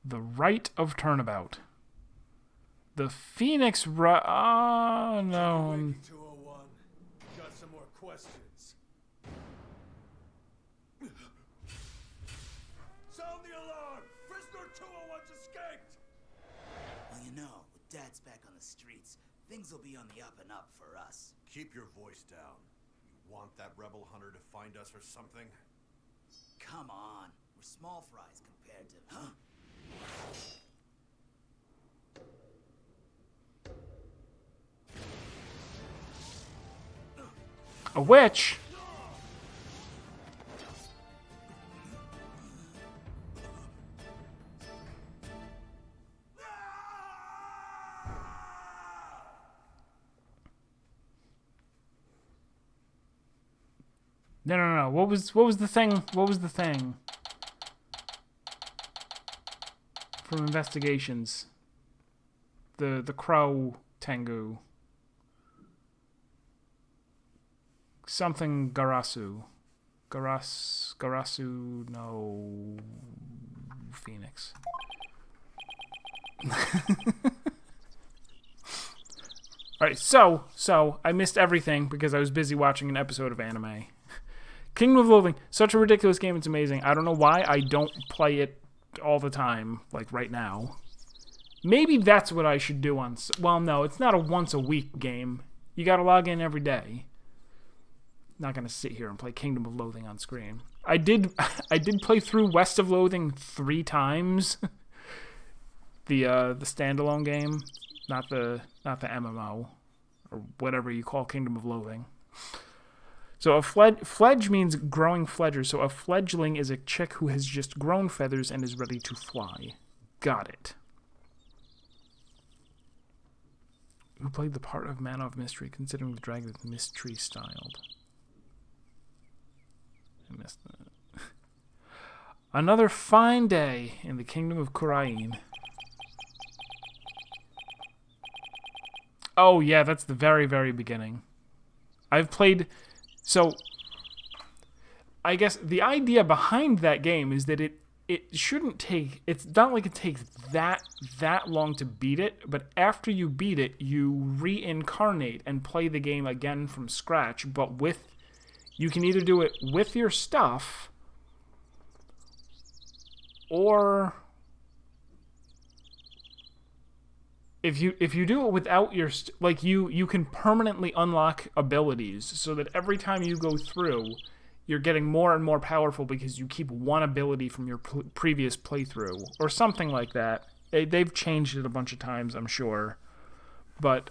The Rite of Turnabout. The Phoenix Rite. Oh, no. 201. Got some more questions. Sound the alarm! Prisoner 201's escaped! Well, you know, with Dad's back on the streets, things will be on the up and up for us. Keep your voice down. You want that rebel hunter to find us or something? Come on, we're small fries compared to... Huh? A witch? No. What was the thing? What was the thing? From investigations. The crow Tengu. Something Garasu. Garasu, no. Phoenix. Alright, so I missed everything because I was busy watching an episode of anime. Kingdom of Loathing, such a ridiculous game, it's amazing. I don't know why I don't play it all the time, like right now. Maybe that's what I should do on... Well, no, it's not a once-a-week game. You gotta log in every day. Not gonna sit here and play Kingdom of Loathing on screen. I did play through West of Loathing 3 times. the standalone game, not the MMO or whatever you call Kingdom of Loathing. So a fledge means growing fledgers. So a fledgling is a chick who has just grown feathers and is ready to fly. Got it. Who played the part of Man of Mystery, considering the dragon is mystery styled? I missed that. Another fine day in the kingdom of Khura'in. Oh yeah, that's the very, very beginning. I've played... So, I guess the idea behind that game is that it shouldn't take... It's not like it takes that long to beat it, but after you beat it, you reincarnate and play the game again from scratch, but with... You can either do it with your stuff, or... If you do it without your... Like, you can permanently unlock abilities, so that every time you go through, you're getting more and more powerful because you keep one ability from your previous playthrough, or something like that. They've changed it a bunch of times, I'm sure. But,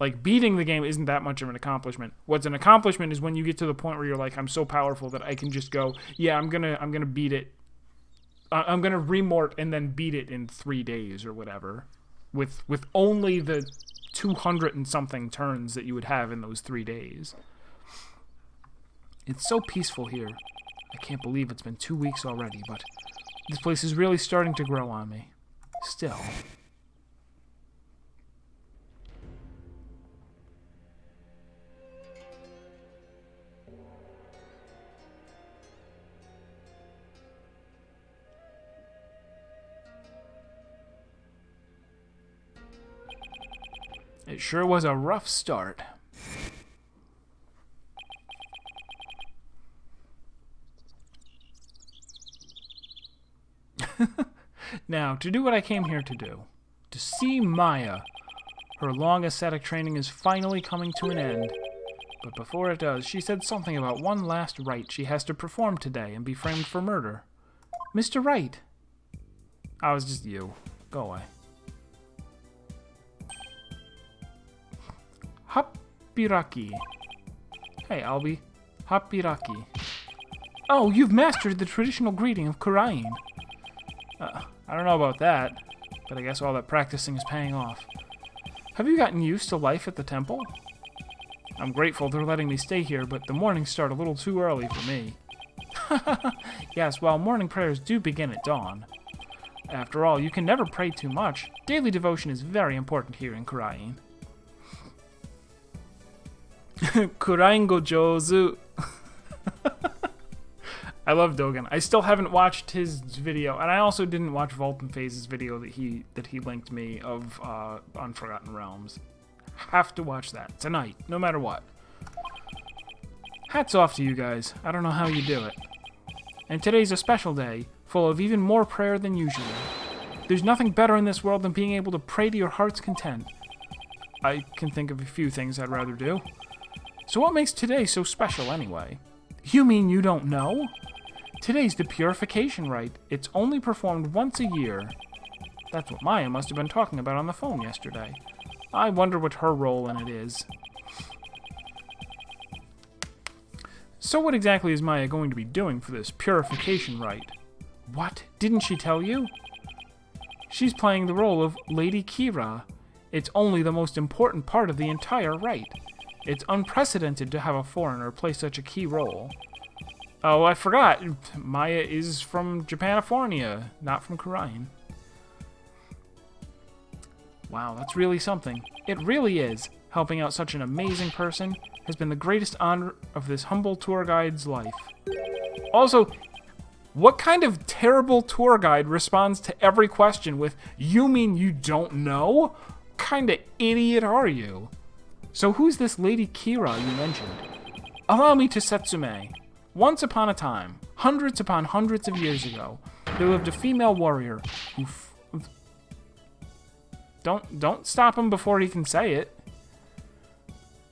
like, beating the game isn't that much of an accomplishment. What's an accomplishment is when you get to the point where you're like, I'm so powerful that I can just go, yeah, I'm gonna beat it. I'm gonna remort and then beat it in 3 days or whatever. With only the 200 and something turns that you would have in those 3 days. It's so peaceful here. I can't believe it's been 2 weeks already, but this place is really starting to grow on me. Still. It sure was a rough start. Now, to do what I came here to do. To see Maya. Her long ascetic training is finally coming to an end. But before it does, she said something about one last rite she has to perform today and be framed for murder. Mr. Wright. I was just you. Go away. Hapiraki. Hey, Albie. Hapiraki. Oh, you've mastered the traditional greeting of Khura'in. I don't know about that, but I guess all that practicing is paying off. Have you gotten used to life at the temple? I'm grateful they're letting me stay here, but the mornings start a little too early for me. Yes, well, morning prayers do begin at dawn. After all, you can never pray too much. Daily devotion is very important here in Khura'in. Khura'in go jouzu. I love Dogen. I still haven't watched his video, and I also didn't watch Vulcan Phase's video that he linked me of Unforgotten Realms. Have to watch that tonight, no matter what. Hats off to you guys. I don't know how you do it. And today's a special day, full of even more prayer than usual. There's nothing better in this world than being able to pray to your heart's content. I can think of a few things I'd rather do. So what makes today so special anyway? You mean you don't know? Today's the purification rite. It's only performed once a year. That's what Maya must have been talking about on the phone yesterday. I wonder what her role in it is. So what exactly is Maya going to be doing for this purification rite? What? Didn't she tell you? She's playing the role of Lady Kee'ra. It's only the most important part of the entire rite. It's unprecedented to have a foreigner play such a key role. Oh, I forgot. Maya is from Japanifornia, not from Khura'in. Wow, that's really something. It really is. Helping out such an amazing person has been the greatest honor of this humble tour guide's life. Also, what kind of terrible tour guide responds to every question with, "You mean you don't know? What kind of idiot are you?" So who's this Lady Kee'ra you mentioned? Allow me to Setsume. Once upon a time, hundreds upon hundreds of years ago, there lived a female warrior who Don't stop him before he can say it.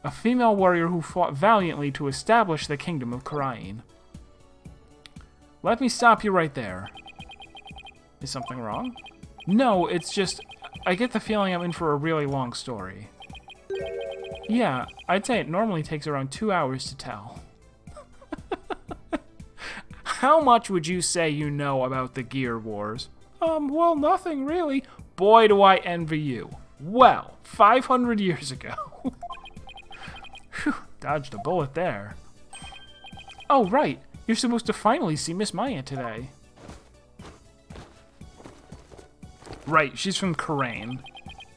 A female warrior who fought valiantly to establish the kingdom of Khura'in. Let me stop you right there. Is something wrong? No, it's just, I get the feeling I'm in for a really long story. Yeah, I'd say it normally takes around 2 hours to tell. How much would you say you know about the Gear Wars? Well, nothing really. Boy, do I envy you. Well, 500 years ago. Whew, dodged a bullet there. Oh, right. You're supposed to finally see Miss Maya today. Right, she's from Khura'in.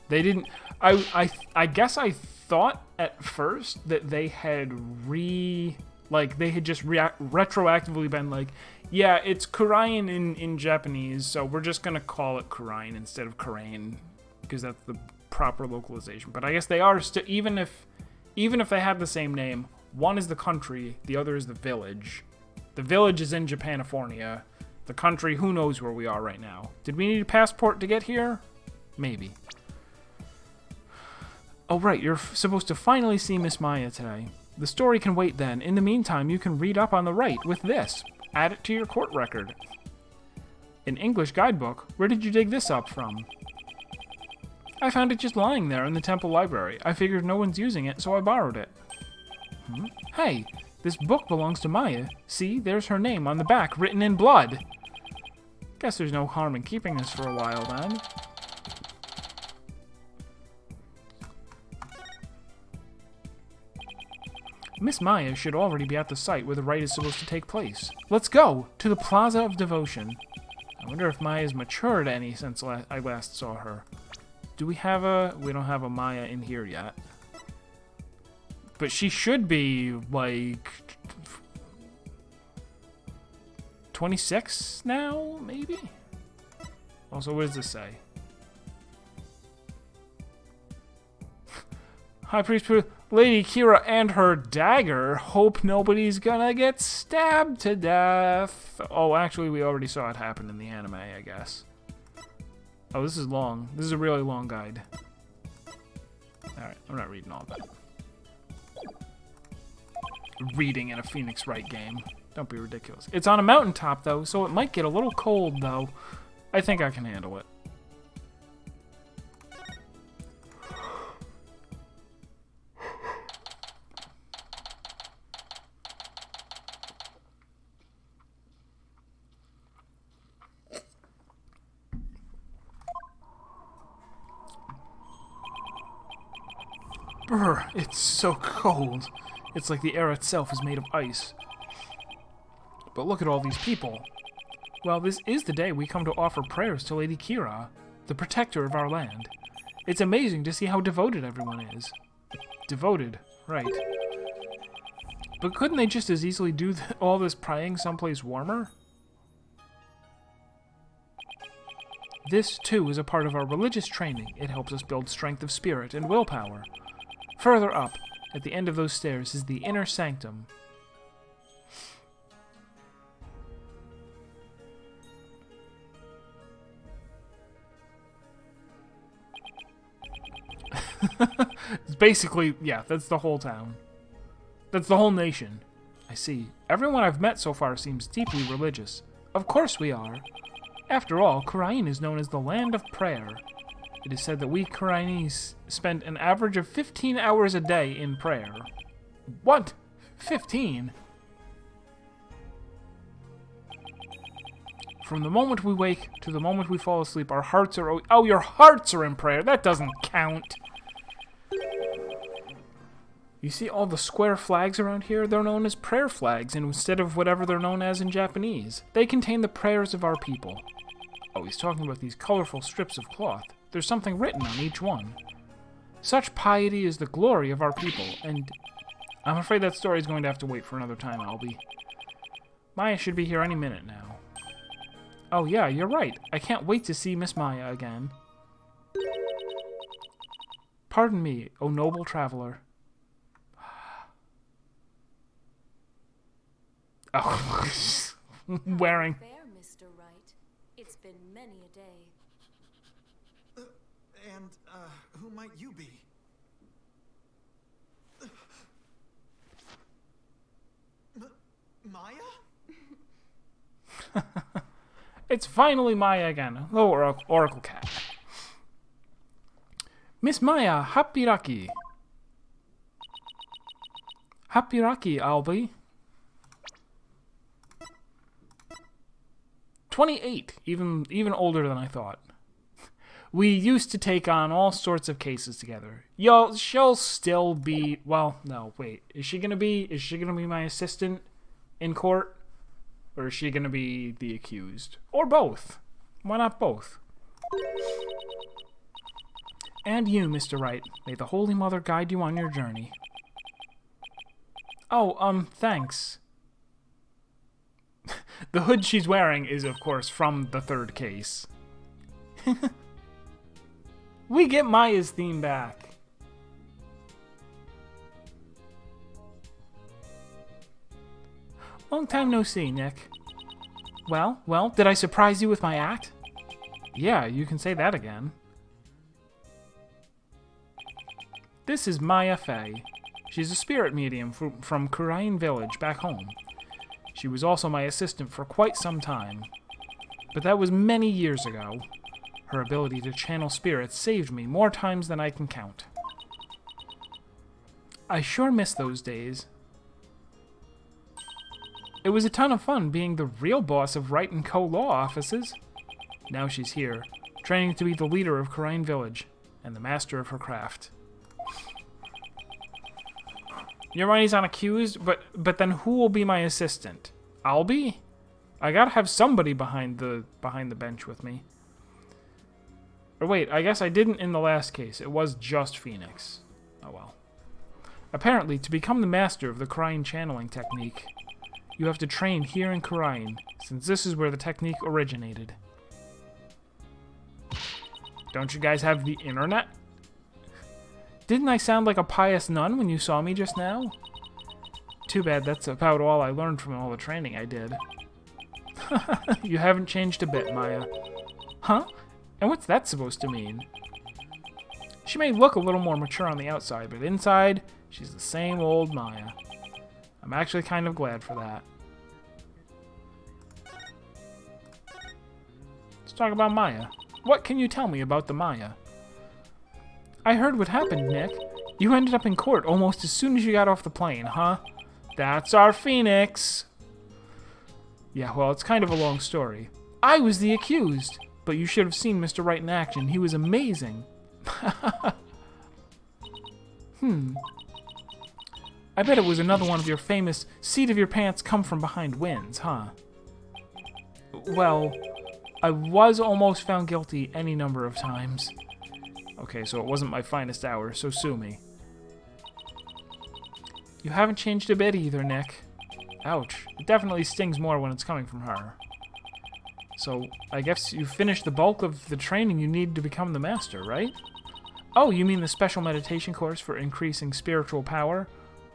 They didn't... I guess I thought at first that they had they had just retroactively been like, yeah, it's Khura'in in Japanese, so we're just gonna call it Khura'in instead of Khura'in, because that's the proper localization. But I guess they are still, even if they have the same name, one is the country, the other is the village. The village is in Japanifornia. The country, who knows where we are right now. Did we need a passport to get here? Maybe. Oh, right, you're supposed to finally see Miss Maya today. The story can wait then. In the meantime, you can read up on the rite with this. Add it to your court record. An English guidebook? Where did you dig this up from? I found it just lying there in the temple library. I figured no one's using it, so I borrowed it. Hey, this book belongs to Maya. See, there's her name on the back, written in blood. Guess there's no harm in keeping this for a while, then. Miss Maya should already be at the site where the rite is supposed to take place. Let's go! To the Plaza of Devotion. I wonder if Maya's matured any since I last saw her. Do we have a... We don't have a Maya in here yet. But she should be, like... 26 now, maybe? Also, what does this say? High Priest Lady Kee'ra and her dagger hope nobody's gonna get stabbed to death. Oh, actually, we already saw it happen in the anime, I guess. Oh, this is long. This is a really long guide. Alright, I'm not reading all that. Reading in a Phoenix Wright game. Don't be ridiculous. It's on a mountaintop, though, so it might get a little cold, though. I think I can handle it. Brr, it's so cold. It's like the air itself is made of ice. But look at all these people. Well, this is the day we come to offer prayers to Lady Kee'ra, the protector of our land. It's amazing to see how devoted everyone is. Devoted, right. But couldn't they just as easily do all this praying someplace warmer? This, too, is a part of our religious training. It helps us build strength of spirit and willpower. Further up, at the end of those stairs, is the inner sanctum. It's basically, yeah, that's the whole town. That's the whole nation. I see. Everyone I've met so far seems deeply religious. Of course we are. After all, Khura'in is known as the land of prayer. It is said that we Khura'inese spend an average of 15 hours a day in prayer. What? 15? From the moment we wake to the moment we fall asleep, our hearts are... Oh, your hearts are in prayer. That doesn't count. You see all the square flags around here? They're known as prayer flags instead of whatever they're known as in Japanese. They contain the prayers of our people. Oh, he's talking about these colorful strips of cloth. There's something written on each one. Such piety is the glory of our people, and I'm afraid that story is going to have to wait for another time, Albie. Maya should be here any minute now. Oh yeah, you're right. I can't wait to see Miss Maya again. Pardon me, O noble traveler. Oh, wearing. Fair, Mr. Wright. It's been many a day. Who might you be? Maya? It's finally Maya again. Hello, Oracle Cat. Miss Maya, Hapiraki. Hapiraki, Albie. 28, even older than I thought. We used to take on all sorts of cases together. She'll still be, well, no, wait. Is she gonna be my assistant in court? Or is she gonna be the accused? Or both? Why not both? And you, Mr. Wright, may the Holy Mother guide you on your journey. Oh, thanks. The hood she's wearing is, of course, from the third case. We get Maya's theme back. Long time no see, Nick. Well, did I surprise you with my act? Yeah, you can say that again. This is Maya Fey. She's a spirit medium from Khura'in village back home. She was also my assistant for quite some time. But that was many years ago. Her ability to channel spirits saved me more times than I can count. I sure miss those days. It was a ton of fun being the real boss of Wright & Co. law offices. Now she's here, training to be the leader of Khura'in village and the master of her craft. Your money's on accused, but then who will be my assistant? I'll be? I gotta have somebody behind the bench with me. Or wait, I guess I didn't in the last case. It was just Phoenix. Oh well. Apparently, to become the master of the Khura'in channeling technique, you have to train here in Khura'in, since this is where the technique originated. Don't you guys have the internet? Didn't I sound like a pious nun when you saw me just now? Too bad that's about all I learned from all the training I did. You haven't changed a bit, Maya. Huh? And what's that supposed to mean? She may look a little more mature on the outside, but inside, she's the same old Maya. I'm actually kind of glad for that. Let's talk about Maya. What can you tell me about the Maya? I heard what happened, Nick. You ended up in court almost as soon as you got off the plane, huh? That's our Phoenix! Yeah, well, it's kind of a long story. I was the accused, but you should have seen Mr. Wright in action. He was amazing. I bet it was another one of your famous seat of your pants come from behind wins, huh? Well, I was almost found guilty any number of times. Okay, so it wasn't my finest hour, so sue me. You haven't changed a bit either, Nick. Ouch. It definitely stings more when it's coming from her. So, I guess you finished the bulk of the training you need to become the master, right? Oh, you mean the special meditation course for increasing spiritual power?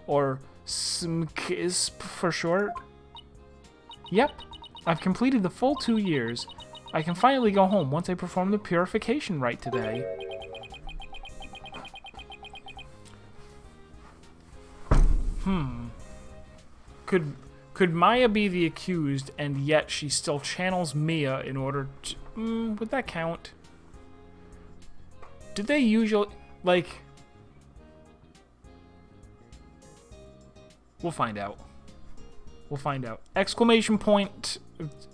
Or SMKISP for short? Yep. I've completed the full 2 years. I can finally go home once I perform the purification rite today. Could Maya be the accused, and yet she still channels Mia in order to... would that count? Did they usually... like... We'll find out. We'll find out. Exclamation point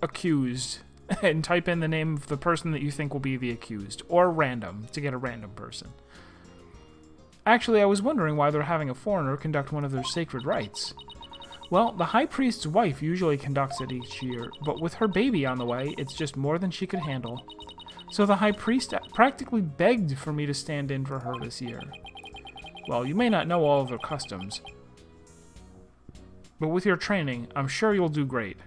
accused. And type in the name of the person that you think will be the accused. Or random, to get a random person. Actually, I was wondering why they're having a foreigner conduct one of their sacred rites. Well, the High Priest's wife usually conducts it each year, but with her baby on the way, it's just more than she could handle. So the High Priest practically begged for me to stand in for her this year. Well, you may not know all of their customs, but with your training, I'm sure you'll do great.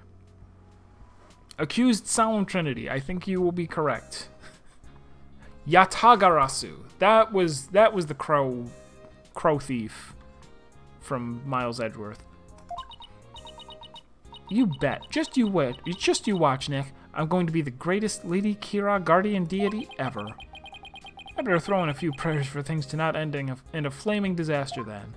Accused Solemn Trinity, I think you will be correct. Yatagarasu. That was the crow thief from Miles Edgeworth. You bet. Just you watch, Nick. I'm going to be the greatest Lady Kee'ra guardian deity ever. I better throw in a few prayers for things to not end in a flaming disaster then.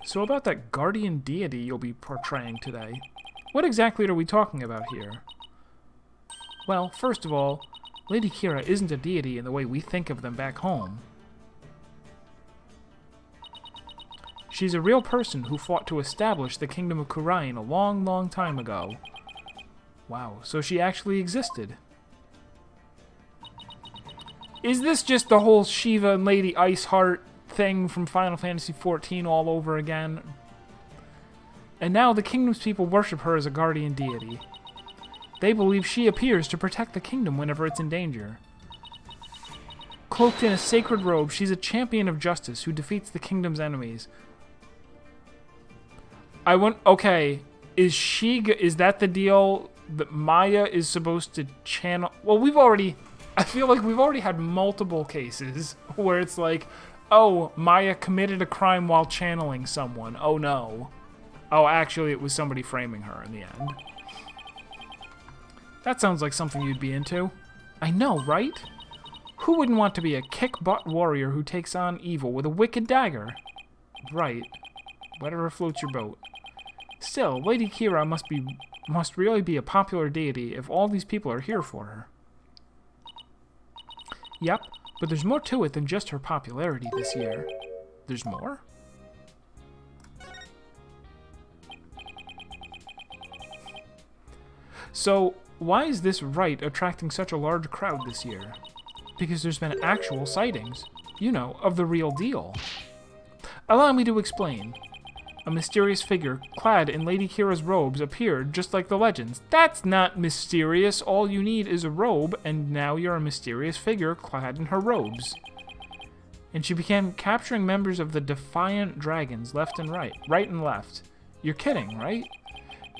So about that guardian deity you'll be portraying today, what exactly are we talking about here? Well, first of all, Lady Kee'ra isn't a deity in the way we think of them back home. She's a real person who fought to establish the kingdom of Khura'in a long, long time ago. Wow, so she actually existed. Is this just the whole Shiva and Lady Iceheart thing from Final Fantasy XIV all over again? And now the kingdom's people worship her as a guardian deity. They believe she appears to protect the kingdom whenever it's in danger. Cloaked in a sacred robe, she's a champion of justice who defeats the kingdom's enemies. Okay, is that the deal that Maya is supposed to channel? Well, I feel like we've already had multiple cases where it's like, oh, Maya committed a crime while channeling someone. Oh no. Oh, actually it was somebody framing her in the end. That sounds like something you'd be into. I know, right? Who wouldn't want to be a kick-butt warrior who takes on evil with a wicked dagger? Right. Whatever floats your boat. Still, Lady Kee'ra must really be a popular deity if all these people are here for her. Yep, but there's more to it than just her popularity this year. There's more? So, why is this rite attracting such a large crowd this year? Because there's been actual sightings, of the real deal. Allow me to explain. A mysterious figure clad in Lady Kee'ra's robes appeared just like the legends. That's not mysterious. All you need is a robe, and now you're a mysterious figure clad in her robes. And she began capturing members of the Defiant Dragons left and right and left. You're kidding, right?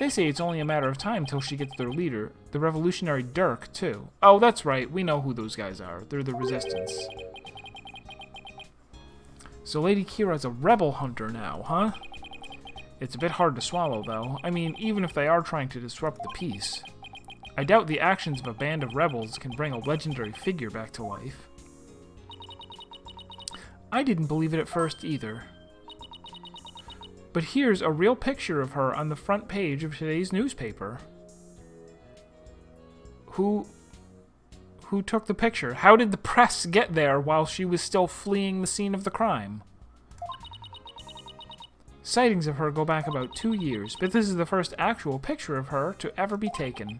They say it's only a matter of time till she gets their leader, the revolutionary Dirk, too. Oh, that's right. We know who those guys are. They're the Resistance. So Lady Kee'ra's a rebel hunter now, huh? It's a bit hard to swallow, though. I mean, even if they are trying to disrupt the peace. I doubt the actions of a band of rebels can bring a legendary figure back to life. I didn't believe it at first, either. But here's a real picture of her on the front page of today's newspaper. Who took the picture? How did the press get there while she was still fleeing the scene of the crime? Sightings of her go back about 2 years, but this is the first actual picture of her to ever be taken.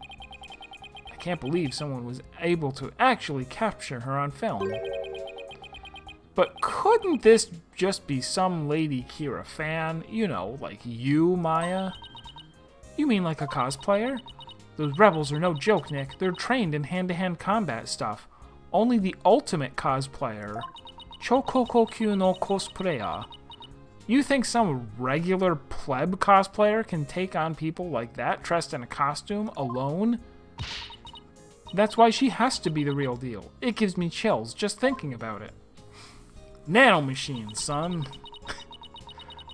I can't believe someone was able to actually capture her on film. But couldn't this just be some Lady Kee'ra fan? Like you, Maya? You mean like a cosplayer? Those rebels are no joke, Nick. They're trained in hand-to-hand combat stuff. Only the ultimate cosplayer Chokokokyu no cosplayer. You think some regular pleb cosplayer can take on people like that, dressed in a costume, alone? That's why she has to be the real deal. It gives me chills just thinking about it. Nanomachine, son.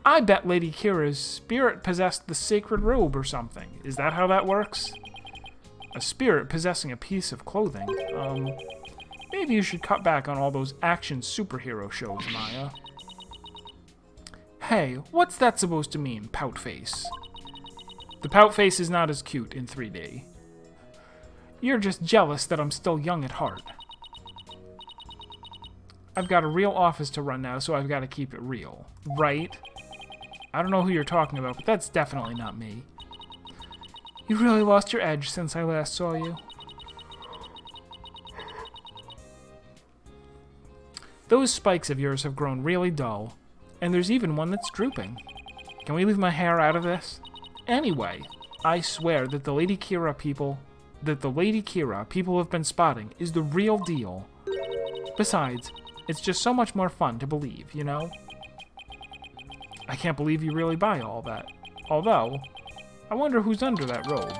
I bet Lady Kee'ra's spirit possessed the sacred robe or something. Is that how that works? A spirit possessing a piece of clothing. Maybe you should cut back on all those action superhero shows, Maya. Hey, what's that supposed to mean, pout face? The pout face is not as cute in 3D. You're just jealous that I'm still young at heart. I've got a real office to run now, so I've got to keep it real. Right? I don't know who you're talking about, but that's definitely not me. You really lost your edge since I last saw you. Those spikes of yours have grown really dull, and there's even one that's drooping. Can we leave my hair out of this? Anyway, I swear that the Lady Kee'ra people have been spotting is the real deal. Besides, it's just so much more fun to believe, you know? I can't believe you really buy all that. Although, I wonder who's under that robe.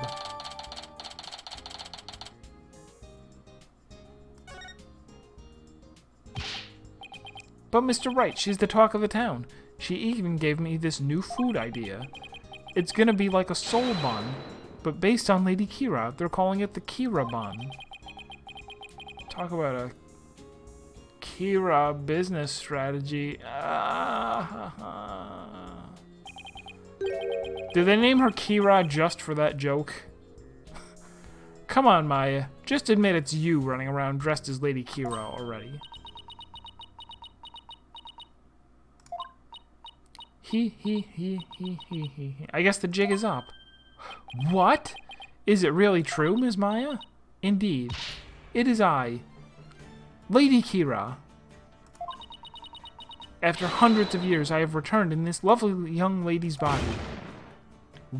But Mr. Wright, she's the talk of the town. She even gave me this new food idea. It's gonna be like a soul bun, but based on Lady Kee'ra, they're calling it the Kee'ra bun. Talk about a Kee'ra business strategy. Did they name her Kee'ra just for that joke? Come on, Maya. Just admit it's you running around dressed as Lady Kee'ra already. He. I guess the jig is up. What? Is it really true, Ms. Maya? Indeed. It is I, Lady Kee'ra. After hundreds of years, I have returned in this lovely young lady's body.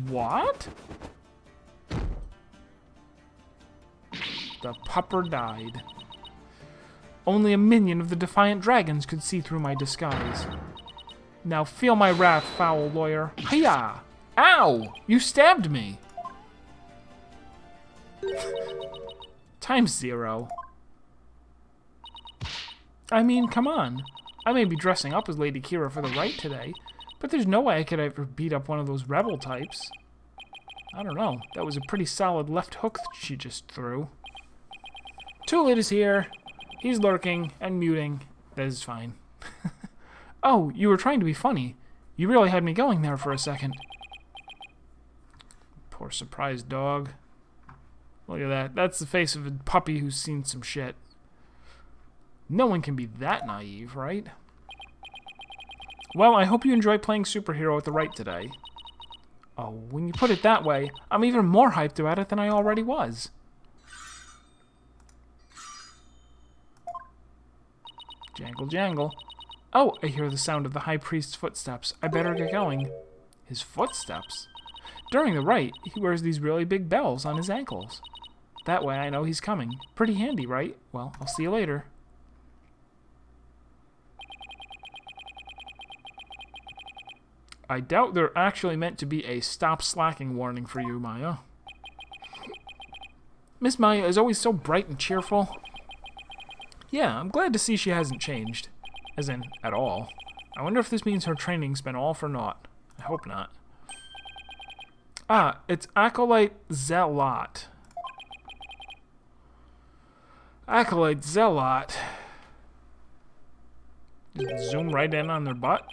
What? The pupper died. Only a minion of the Defiant Dragons could see through my disguise. Now feel my wrath, foul lawyer. Hiya! Ow! You stabbed me! Times 0. I mean, come on. I may be dressing up as Lady Kee'ra for the Wright today, but there's no way I could ever beat up one of those rebel types. I don't know. That was a pretty solid left hook she just threw. Toolit is here. He's lurking and muting. That is fine. Oh, you were trying to be funny. You really had me going there for a second. Poor surprised dog. Look at that. That's the face of a puppy who's seen some shit. No one can be that naive, right? Well, I hope you enjoy playing superhero at the Wright today. Oh, when you put it that way, I'm even more hyped about it than I already was. Jangle, jangle. Oh, I hear the sound of the High Priest's footsteps. I better get going. His footsteps? During the Wright, he wears these really big bells on his ankles. That way I know he's coming. Pretty handy, right? Well, I'll see you later. I doubt they're actually meant to be a stop slacking warning for you, Maya. Miss Maya is always so bright and cheerful. Yeah, I'm glad to see she hasn't changed. As in, at all. I wonder if this means her training's been all for naught. I hope not. Ah, it's Acolyte Zealot. Acolyte Zealot. Just zoom right in on their butt.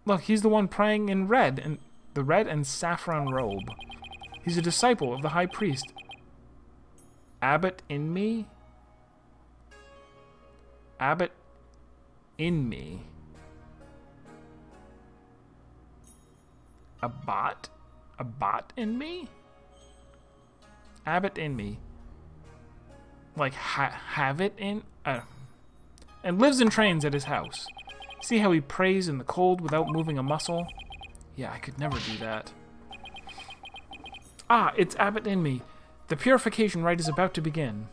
Look, he's the one praying in red, and the red and saffron robe. He's a disciple of the High Priest. Abbot in me? Abbot in me. A bot? A bot in me? Abbot in me. Like, have it in? And lives and trains at his house. See how he prays in the cold without moving a muscle? Yeah, I could never do that. Ah, it's Abbot in me. The purification rite is about to begin.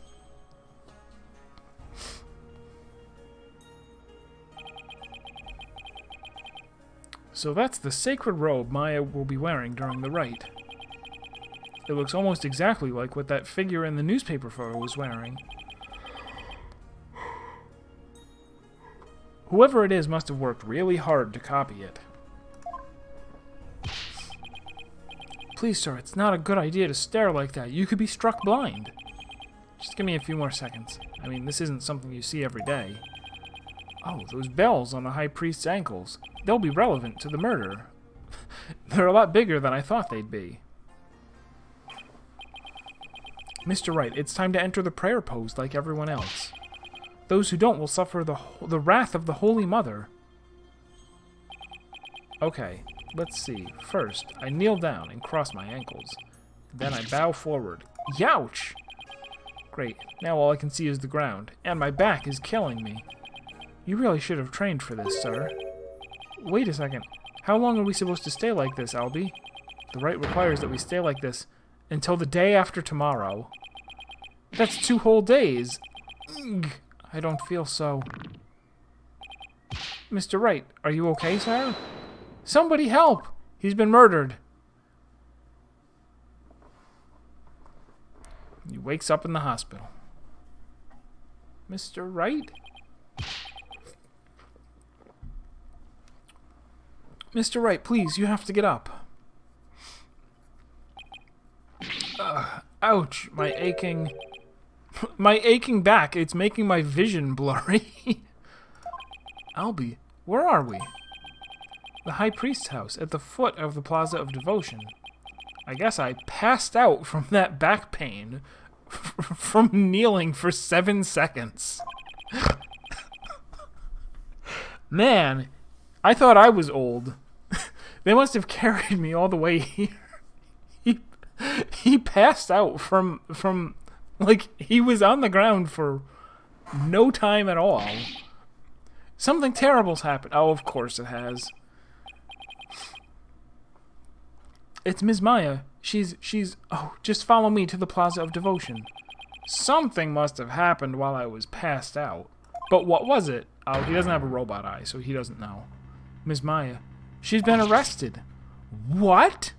So that's the sacred robe Maya will be wearing during the rite. It looks almost exactly like what that figure in the newspaper photo was wearing. Whoever it is must have worked really hard to copy it. Please, sir, it's not a good idea to stare like that. You could be struck blind. Just give me a few more seconds. I mean, this isn't something you see every day. Oh, those bells on the High Priest's ankles. They'll be relevant to the murder. They're a lot bigger than I thought they'd be. Mr. Wright, it's time to enter the prayer pose like everyone else. Those who don't will suffer the wrath of the Holy Mother. Okay, let's see. First, I kneel down and cross my ankles. Then I bow forward. Youch! Great, now all I can see is the ground, and my back is killing me. You really should have trained for this, sir. Wait a second. How long are we supposed to stay like this, Albie? The rite requires that we stay like this until the day after tomorrow. That's 2 whole days. Ugh, I don't feel so. Mr. Wright, are you okay, sir? Somebody help! He's been murdered. He wakes up in the hospital. Mr. Wright? Mr. Wright, please, you have to get up. Ouch, my aching back, it's making my vision blurry. Albie, where are we? The High Priest's house, at the foot of the Plaza of Devotion. I guess I passed out from that back pain from kneeling for 7 seconds. Man, I thought I was old. They must have carried me all the way here. He passed out from like he was on the ground for no time at all. Something terrible's happened. Oh, of course it has. It's Ms. Maya. She's oh, just follow me to the Plaza of Devotion. Something must have happened while I was passed out. But what was it? Oh, he doesn't have a robot eye, so he doesn't know. Ms. Maya. She's been arrested. What?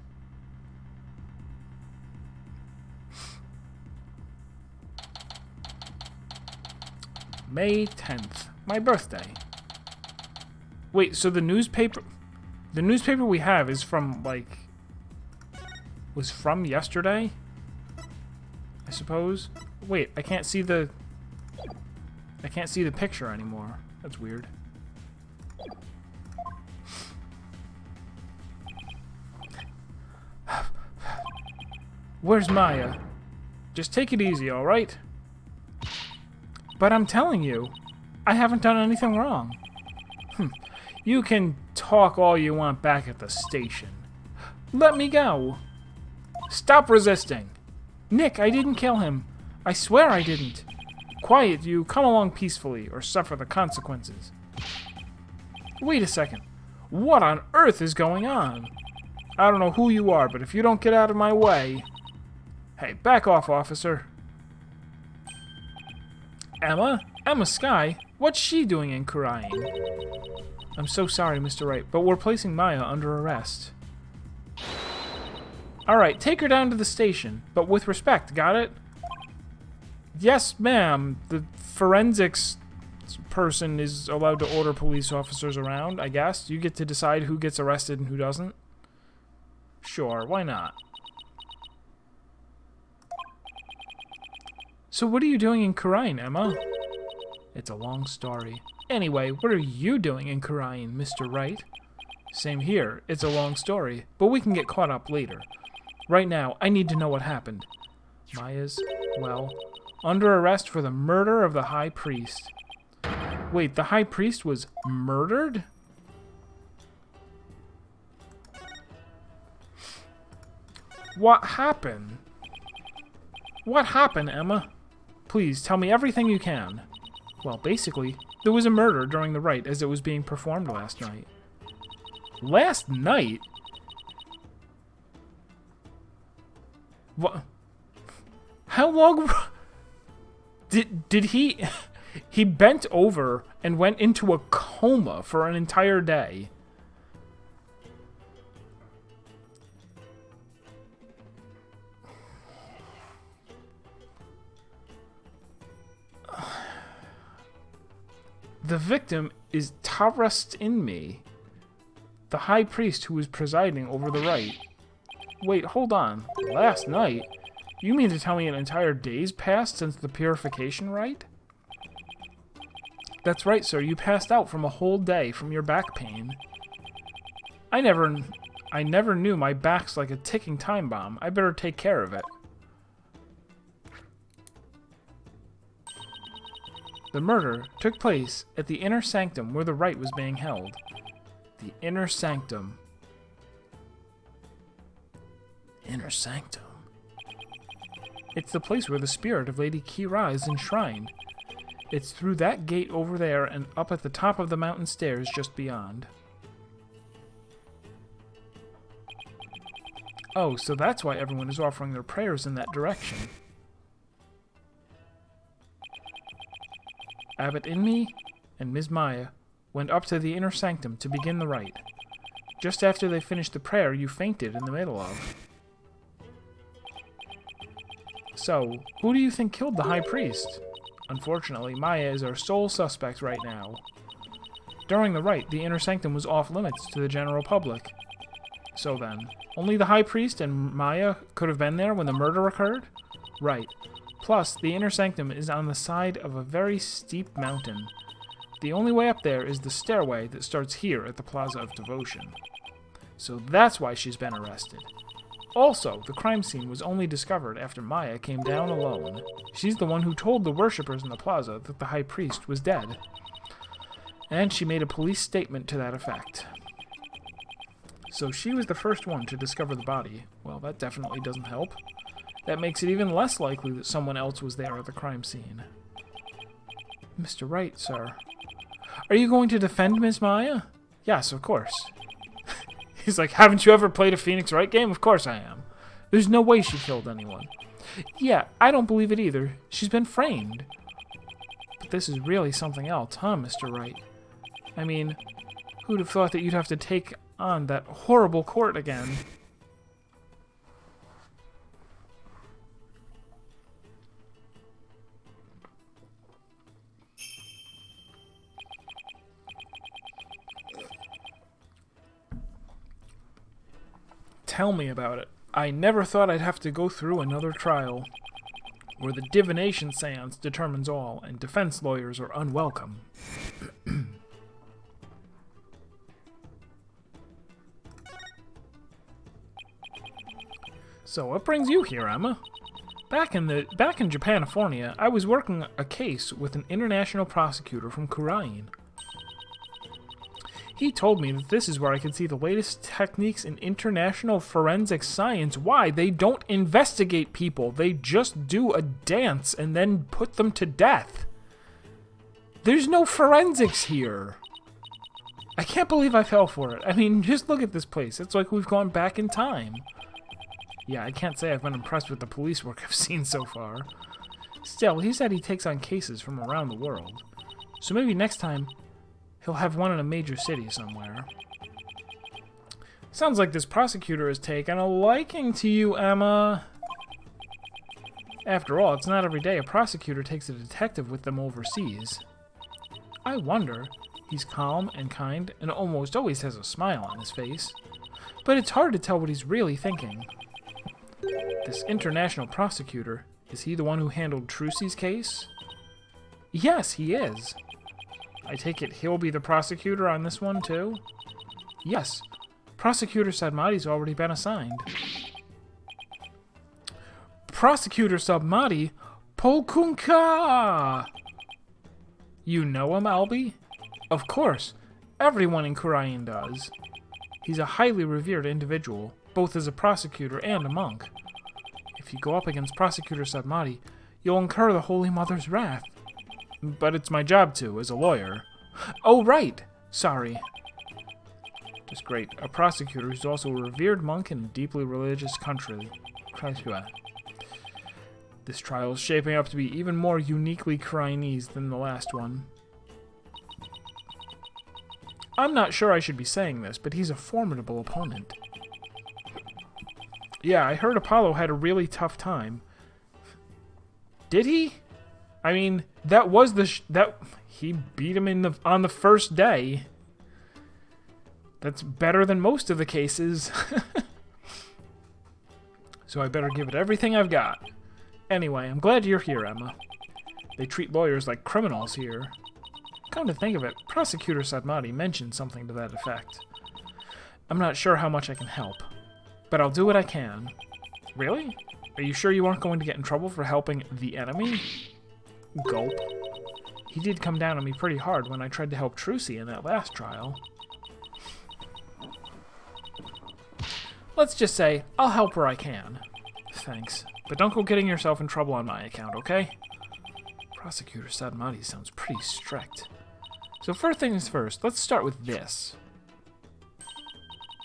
May 10th. My birthday. Wait, so the newspaper we have is from, like, was from yesterday? I suppose? Wait, I can't see the picture anymore. That's weird. Where's Maya? Just take it easy, alright? But I'm telling you, I haven't done anything wrong. You can talk all you want back at the station. Let me go. Stop resisting. Nick, I didn't kill him. I swear I didn't. Quiet, you. Come along peacefully or suffer the consequences. Wait a second. What on earth is going on? I don't know who you are, but if you don't get out of my way... Hey, back off, officer. Emma? Emma Skye? What's she doing in Khura'in? I'm so sorry, Mr. Wright, but we're placing Maya under arrest. Alright, take her down to the station, but with respect, got it? Yes, ma'am. The forensics person is allowed to order police officers around, I guess. You get to decide who gets arrested and who doesn't. Sure, why not? So what are you doing in Khura'in, Emma? It's a long story. Anyway, what are you doing in Khura'in, Mr. Wright? Same here. It's a long story, but we can get caught up later. Right now, I need to know what happened. Maya's, well, under arrest for the murder of the High Priest. Wait, the High Priest was murdered? What happened? What happened, Emma? Please, tell me everything you can. Well, basically, there was a murder during the rite as it was being performed last night. Last night? What? How long? Did he? He bent over and went into a coma for an entire day. The victim is Tarust in me, the high priest who was presiding over the rite. Wait, hold on. Last night? You mean to tell me an entire day's passed since the purification rite? That's right, sir. You passed out from a whole day from your back pain. I never knew my back's like a ticking time bomb. I better take care of it. The murder took place at the inner sanctum where the rite was being held. The inner sanctum. Inner sanctum. It's the place where the spirit of Lady Kee'ra is enshrined. It's through that gate over there and up at the top of the mountain stairs just beyond. Oh, so that's why everyone is offering their prayers in that direction. Abbot Inmi and Ms. Maya went up to the inner sanctum to begin the rite. Just after they finished the prayer, you fainted in the middle of. So, who do you think killed the high priest? Unfortunately, Maya is our sole suspect right now. During the rite, the inner sanctum was off limits to the general public. So then, only the high priest and Maya could have been there when the murder occurred? Right. Plus, the inner sanctum is on the side of a very steep mountain. The only way up there is the stairway that starts here at the Plaza of Devotion. So that's why she's been arrested. Also, the crime scene was only discovered after Maya came down alone. She's the one who told the worshippers in the plaza that the high priest was dead. And she made a police statement to that effect. So she was the first one to discover the body. Well, that definitely doesn't help. That makes it even less likely that someone else was there at the crime scene. Mr. Wright, sir. Are you going to defend Ms. Maya? Yes, of course. He's like, haven't you ever played a Phoenix Wright game? Of course I am. There's no way she killed anyone. Yeah, I don't believe it either. She's been framed. But this is really something else, huh, Mr. Wright? I mean, who'd have thought that you'd have to take on that horrible court again? Tell me about it. I never thought I'd have to go through another trial, where the divination seance determines all, and defense lawyers are unwelcome. So, what brings you here, Emma? Back in Japanifornia, I was working a case with an international prosecutor from Khura'in. He told me that this is where I could see the latest techniques in international forensic science. Why? They don't investigate people. They just do a dance and then put them to death. There's no forensics here. I can't believe I fell for it. I mean, just look at this place. It's like we've gone back in time. Yeah, I can't say I've been impressed with the police work I've seen so far. Still, he said he takes on cases from around the world. So maybe next time he'll have one in a major city somewhere. Sounds like this prosecutor has taken a liking to you, Emma. After all, it's not every day a prosecutor takes a detective with them overseas. I wonder. He's calm and kind and almost always has a smile on his face. But it's hard to tell what he's really thinking. This international prosecutor, is he the one who handled Trucy's case? Yes, he is. I take it he'll be the prosecutor on this one, too? Yes. Prosecutor Sadmati's already been assigned. Prosecutor Sadmati? Polkunka! You know him, Albie? Of course. Everyone in Khura'in does. He's a highly revered individual, both as a prosecutor and a monk. If you go up against Prosecutor Sadmati, you'll incur the Holy Mother's wrath. But it's my job to, as a lawyer. Oh, right! Sorry. Just great. A prosecutor who's also a revered monk in a deeply religious country. This trial is shaping up to be even more uniquely Khura'inese than the last one. I'm not sure I should be saying this, but he's a formidable opponent. Yeah, I heard Apollo had a really tough time. Did he? I mean, that was the He beat him on the first day. That's better than most of the cases. So I better give it everything I've got. Anyway, I'm glad you're here, Emma. They treat lawyers like criminals here. Come to think of it, Prosecutor Sadmati mentioned something to that effect. I'm not sure how much I can help, but I'll do what I can. Really? Are you sure you aren't going to get in trouble for helping the enemy? Gulp. He did come down on me pretty hard when I tried to help Trucy in that last trial. Let's just say, I'll help where I can. Thanks. But don't go getting yourself in trouble on my account, okay? Prosecutor Sadmati sounds pretty strict. So first things first, let's start with this.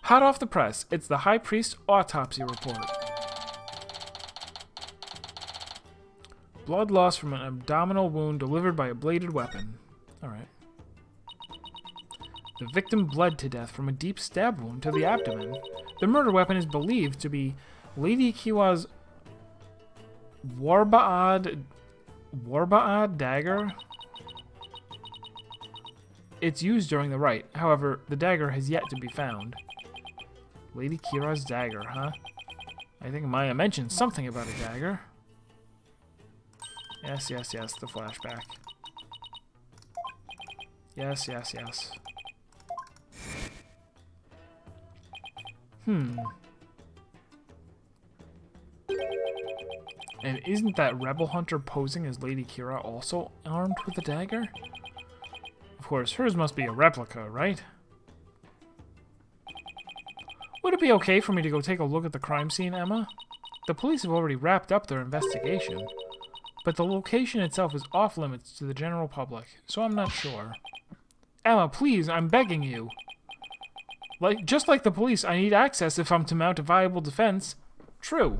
Hot off the press, it's the High Priest's autopsy report. Blood loss from an abdominal wound delivered by a bladed weapon. Alright. The victim bled to death from a deep stab wound to the abdomen. The murder weapon is believed to be Lady Kee'ra's Warba'ad dagger. It's used during the rite. However, the dagger has yet to be found. Lady Kee'ra's dagger, huh? I think Maya mentioned something about a dagger. Yes, yes, yes, the flashback. Yes, yes, yes. And isn't that rebel hunter posing as Lady Kee'ra also armed with a dagger? Of course, hers must be a replica, right? Would it be okay for me to go take a look at the crime scene, Emma? The police have already wrapped up their investigation, but the location itself is off limits to the general public, so I'm not sure. Emma, please, I'm begging you. Just like the police, I need access if I'm to mount a viable defense. True.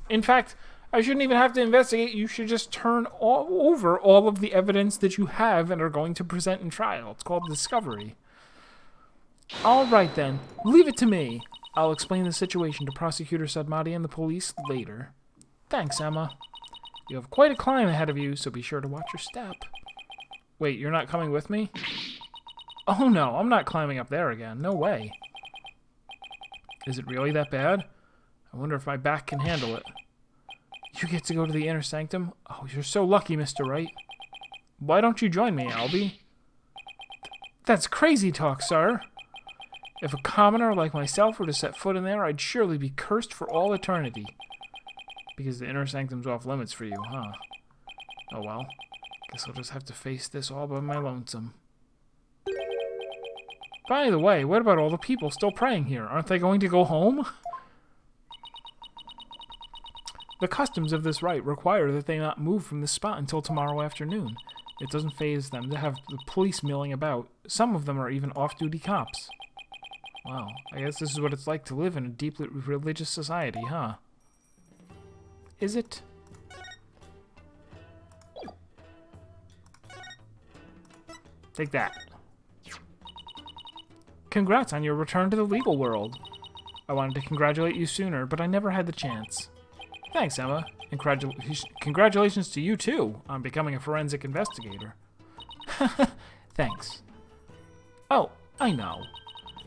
In fact, I shouldn't even have to investigate. You should just turn over all of the evidence that you have and are going to present in trial. It's called discovery. All right, then. Leave it to me. I'll explain the situation to Prosecutor Sadmati and the police later. Thanks, Emma. You have quite a climb ahead of you, so be sure to watch your step. Wait, you're not coming with me? Oh no, I'm not climbing up there again. No way. Is it really that bad? I wonder if my back can handle it. You get to go to the inner sanctum? Oh, you're so lucky, Mr. Wright. Why don't you join me, Albie? That's crazy talk, sir. If a commoner like myself were to set foot in there, I'd surely be cursed for all eternity. Because the inner sanctum's off limits for you, huh? Oh well. Guess I'll just have to face this all by my lonesome. By the way, what about all the people still praying here? Aren't they going to go home? The customs of this rite require that they not move from this spot until tomorrow afternoon. It doesn't faze them to have the police milling about. Some of them are even off-duty cops. Wow, I guess this is what it's like to live in a deeply religious society, huh? Is it? Take that. Congrats on your return to the legal world. I wanted to congratulate you sooner, but I never had the chance. Thanks, Emma. And congratulations to you, too, on becoming a forensic investigator. Thanks. Oh, I know.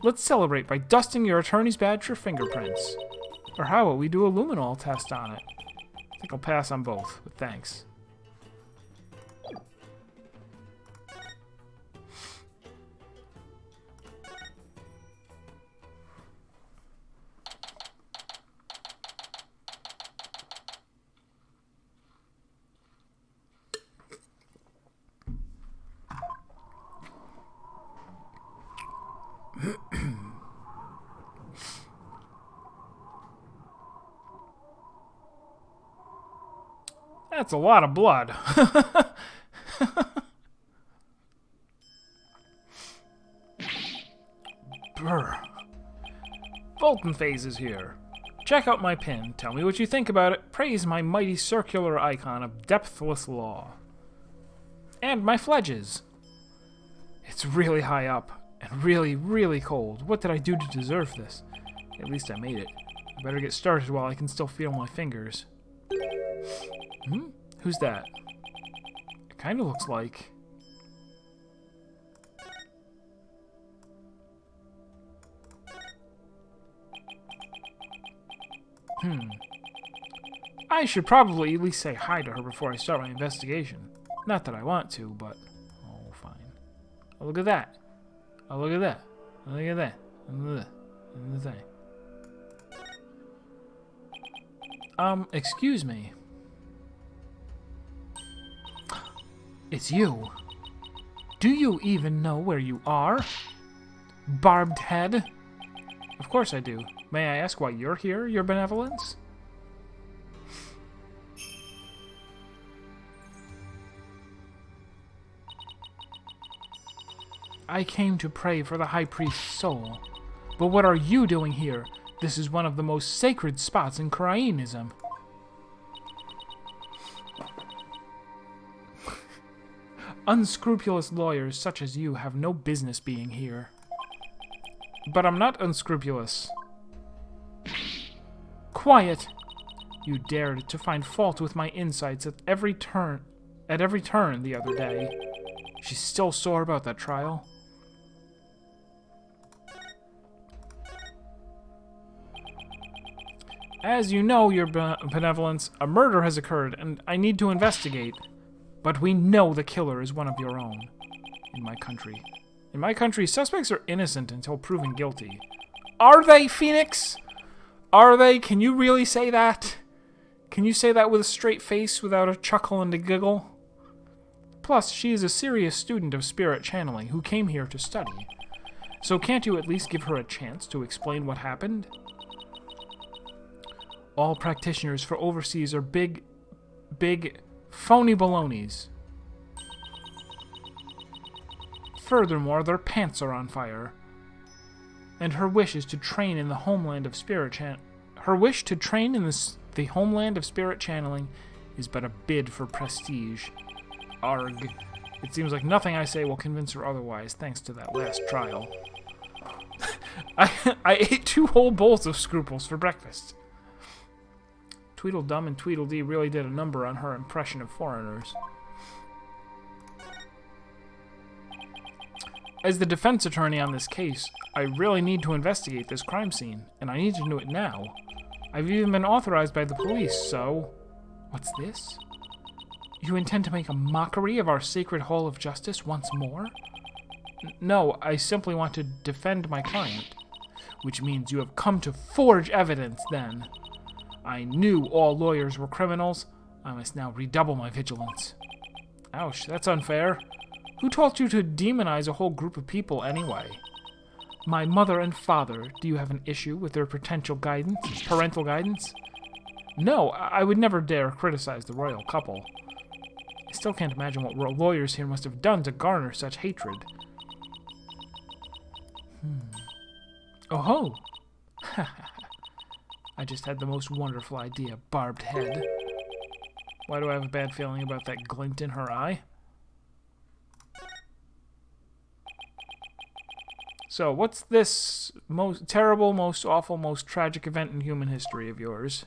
Let's celebrate by dusting your attorney's badge for fingerprints. Or how about we do a luminol test on it? I think I'll pass on both, but thanks. That's a lot of blood. Brr. Fulton Phase is here. Check out my pin. Tell me what you think about it. Praise my mighty circular icon of depthless law. And my fledges. It's really high up and really, really cold. What did I do to deserve this? At least I made it. I better get started while I can still feel my fingers. Who's that? It kind of looks like... I should probably at least say hi to her before I start my investigation. Not that I want to, but... Oh, fine. Oh, look at that. Oh, look at that. Look at that. Look at that. Look at that. Excuse me. It's you. Do you even know where you are? Barbed head? Of course I do. May I ask why you're here, your benevolence? I came to pray for the High Priest's soul. But what are you doing here? This is one of the most sacred spots in Khura'ism. Unscrupulous lawyers such as you have no business being here. But I'm not unscrupulous. Quiet! You dared to find fault with my insights at every turn the other day. She's still sore about that trial. As you know, your benevolence, a murder has occurred, and I need to investigate. But we know the killer is one of your own. In my country. In my country, suspects are innocent until proven guilty. Are they, Phoenix? Are they? Can you really say that? Can you say that with a straight face without a chuckle and a giggle? Plus, she is a serious student of spirit channeling who came here to study. So can't you at least give her a chance to explain what happened? All practitioners for overseas are big phony balonies. Furthermore, their pants are on fire. And her wish is to train in the homeland of spirit Her wish to train in the homeland of spirit channeling is but a bid for prestige. Arg. It seems like nothing I say will convince her otherwise, thanks to that last trial. I ate 2 whole bowls of scruples for breakfast. Tweedledum and Tweedledee really did a number on her impression of foreigners. As the defense attorney on this case, I really need to investigate this crime scene, and I need to do it now. I've even been authorized by the police, so... What's this? You intend to make a mockery of our sacred Hall of Justice once more? No, I simply want to defend my client. Which means you have come to forge evidence, then. I knew all lawyers were criminals. I must now redouble my vigilance. Ouch, that's unfair. Who taught you to demonize a whole group of people anyway? My mother and father, do you have an issue with their parental guidance? No, I would never dare criticize the royal couple. I still can't imagine what lawyers here must have done to garner such hatred. Oh ho! I just had the most wonderful idea, barbed head. Why do I have a bad feeling about that glint in her eye? So, what's this most terrible, most awful, most tragic event in human history of yours?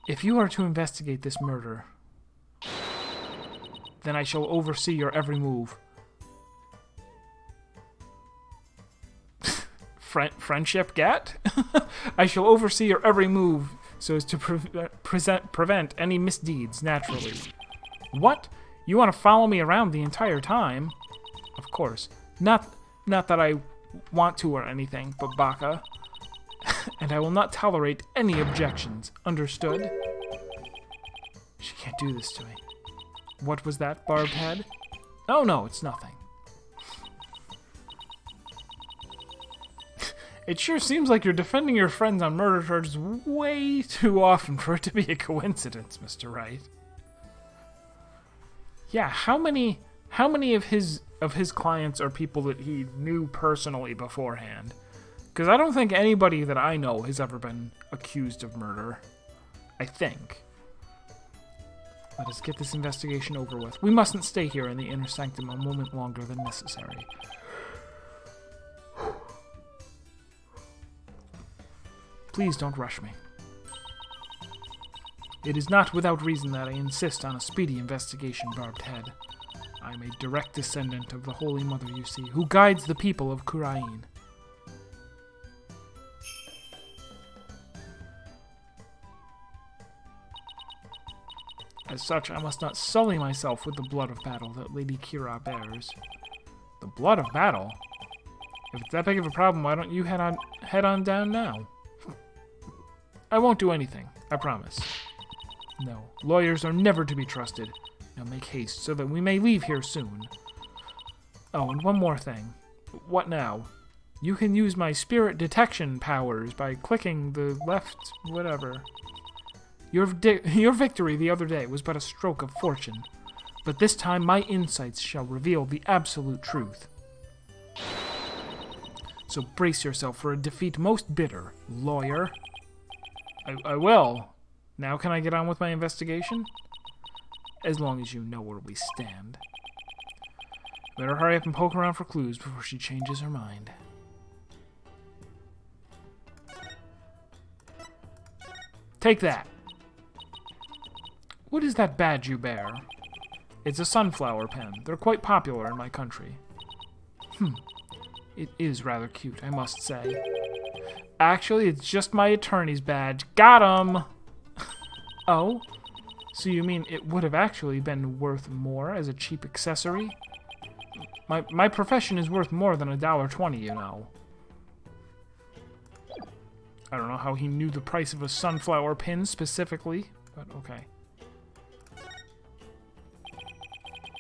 If you are to investigate this murder, then I shall oversee your every move. Friendship get? I shall oversee your every move so as to prevent any misdeeds naturally. What? You want to follow me around the entire time? Of course. Not that I want to or anything, but Baka. And I will not tolerate any objections. Understood? She can't do this to me. What was that, barbed head? Oh no, it's nothing. It sure seems like you're defending your friends on murder charges way too often for it to be a coincidence, Mr. Wright. Yeah, how many of his clients are people that he knew personally beforehand? Because I don't think anybody that I know has ever been accused of murder. I think. Let us get this investigation over with. We mustn't stay here in the inner sanctum a moment longer than necessary. Please don't rush me. It is not without reason that I insist on a speedy investigation, barbed head. I am a direct descendant of the Holy Mother, you see, who guides the people of Khura'in. As such, I must not sully myself with the blood of battle that Lady Kee'ra bears. The blood of battle? If it's that big of a problem, why don't you head on down now? I won't do anything, I promise. No, lawyers are never to be trusted. Now make haste so that we may leave here soon. Oh, and one more thing. What now? You can use my spirit detection powers by clicking the left whatever. Your victory the other day was but a stroke of fortune, but this time my insights shall reveal the absolute truth. So brace yourself for a defeat most bitter, lawyer. I will. Now can I get on with my investigation? As long as you know where we stand. Better hurry up and poke around for clues before she changes her mind. Take that. What is that badge you bear? It's a sunflower pen. They're quite popular in my country. It is rather cute, I must say. Actually, it's just my attorney's badge. Got him! Oh? So you mean it would have actually been worth more as a cheap accessory? My profession is worth more than $1.20, you know. I don't know how he knew the price of a sunflower pin specifically, but okay.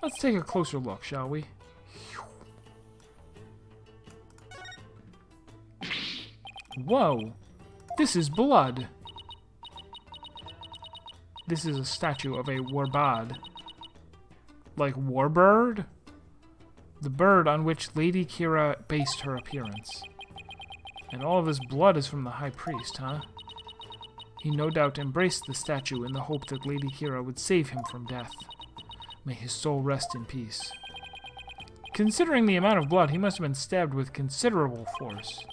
Let's take a closer look, shall we? Whoa! This is blood! This is a statue of a warbad. Like warbird? The bird on which Lady Kee'ra based her appearance. And all of this blood is from the High Priest, huh? He no doubt embraced the statue in the hope that Lady Kee'ra would save him from death. May his soul rest in peace. Considering the amount of blood, he must have been stabbed with considerable force.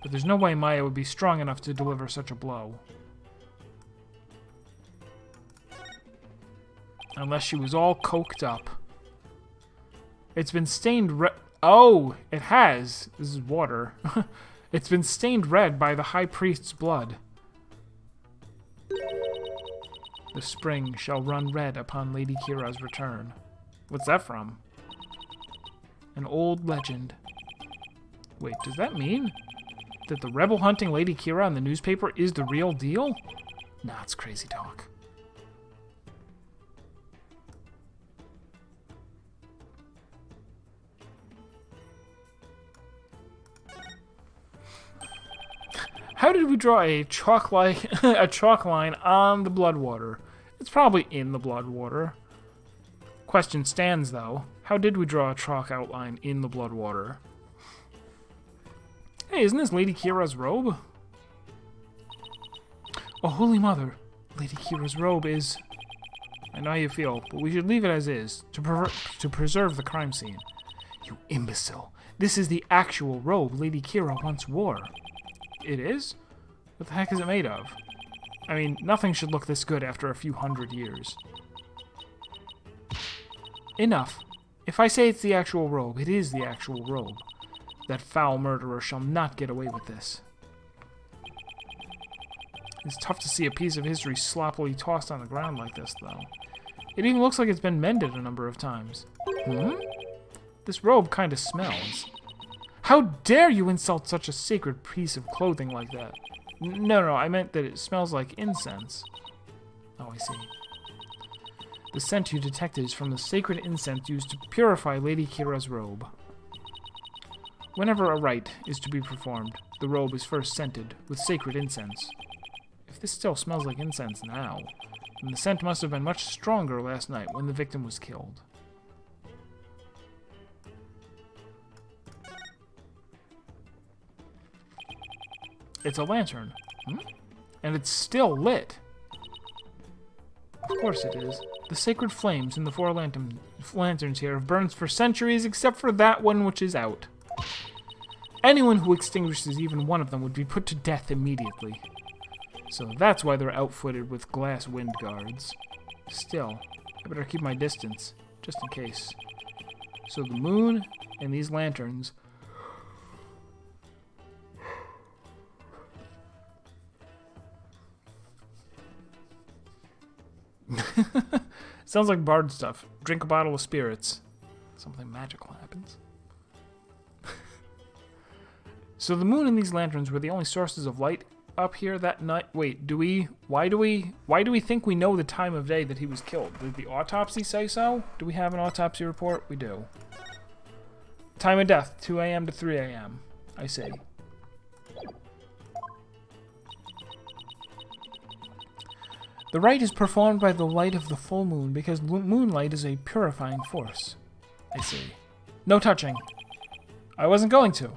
But there's no way Maya would be strong enough to deliver such a blow. Unless she was all coked up. It's been stained red. Oh, it has. This is water. It's been stained red by the High Priest's blood. The spring shall run red upon Lady Kee'ra's return. What's that from? An old legend. Wait, does that mean that the rebel hunting Lady Kee'ra in the newspaper is the real deal? Nah, it's crazy talk. How did we draw a chalk line on the blood water? It's probably in the blood water. Question stands, though. How did we draw a chalk outline in the blood water? Hey, isn't this Lady Kee'ra's robe? Oh, Holy Mother. Lady Kee'ra's robe is... I know how you feel, but we should leave it as is, to preserve the crime scene. You imbecile. This is the actual robe Lady Kee'ra once wore. It is? What the heck is it made of? I mean, nothing should look this good after a few hundred years. Enough. If I say it's the actual robe, it is the actual robe. That foul murderer shall not get away with this. It's tough to see a piece of history sloppily tossed on the ground like this, though. It even looks like it's been mended a number of times. This robe kind of smells. How dare you insult such a sacred piece of clothing like that? No, I meant that it smells like incense. Oh, I see. The scent you detected is from the sacred incense used to purify Lady Kee'ra's robe. Whenever a rite is to be performed, the robe is first scented with sacred incense. If this still smells like incense now, then the scent must have been much stronger last night when the victim was killed. It's a lantern. And it's still lit. Of course it is. The sacred flames in the four lanterns here have burned for centuries, except for that one which is out. Anyone who extinguishes even one of them would be put to death immediately. So that's why they're outfitted with glass wind guards. Still, I better keep my distance, just in case. So the moon and these lanterns... Sounds like bard stuff. Drink a bottle of spirits. Something magical happens. So the moon and these lanterns were the only sources of light up here that night. Wait, why do we think we know the time of day that he was killed? Did the autopsy say so? Do we have an autopsy report? We do. Time of death, 2 a.m. to 3 a.m. I see. The rite is performed by the light of the full moon because moonlight is a purifying force. I see. No touching. I wasn't going to.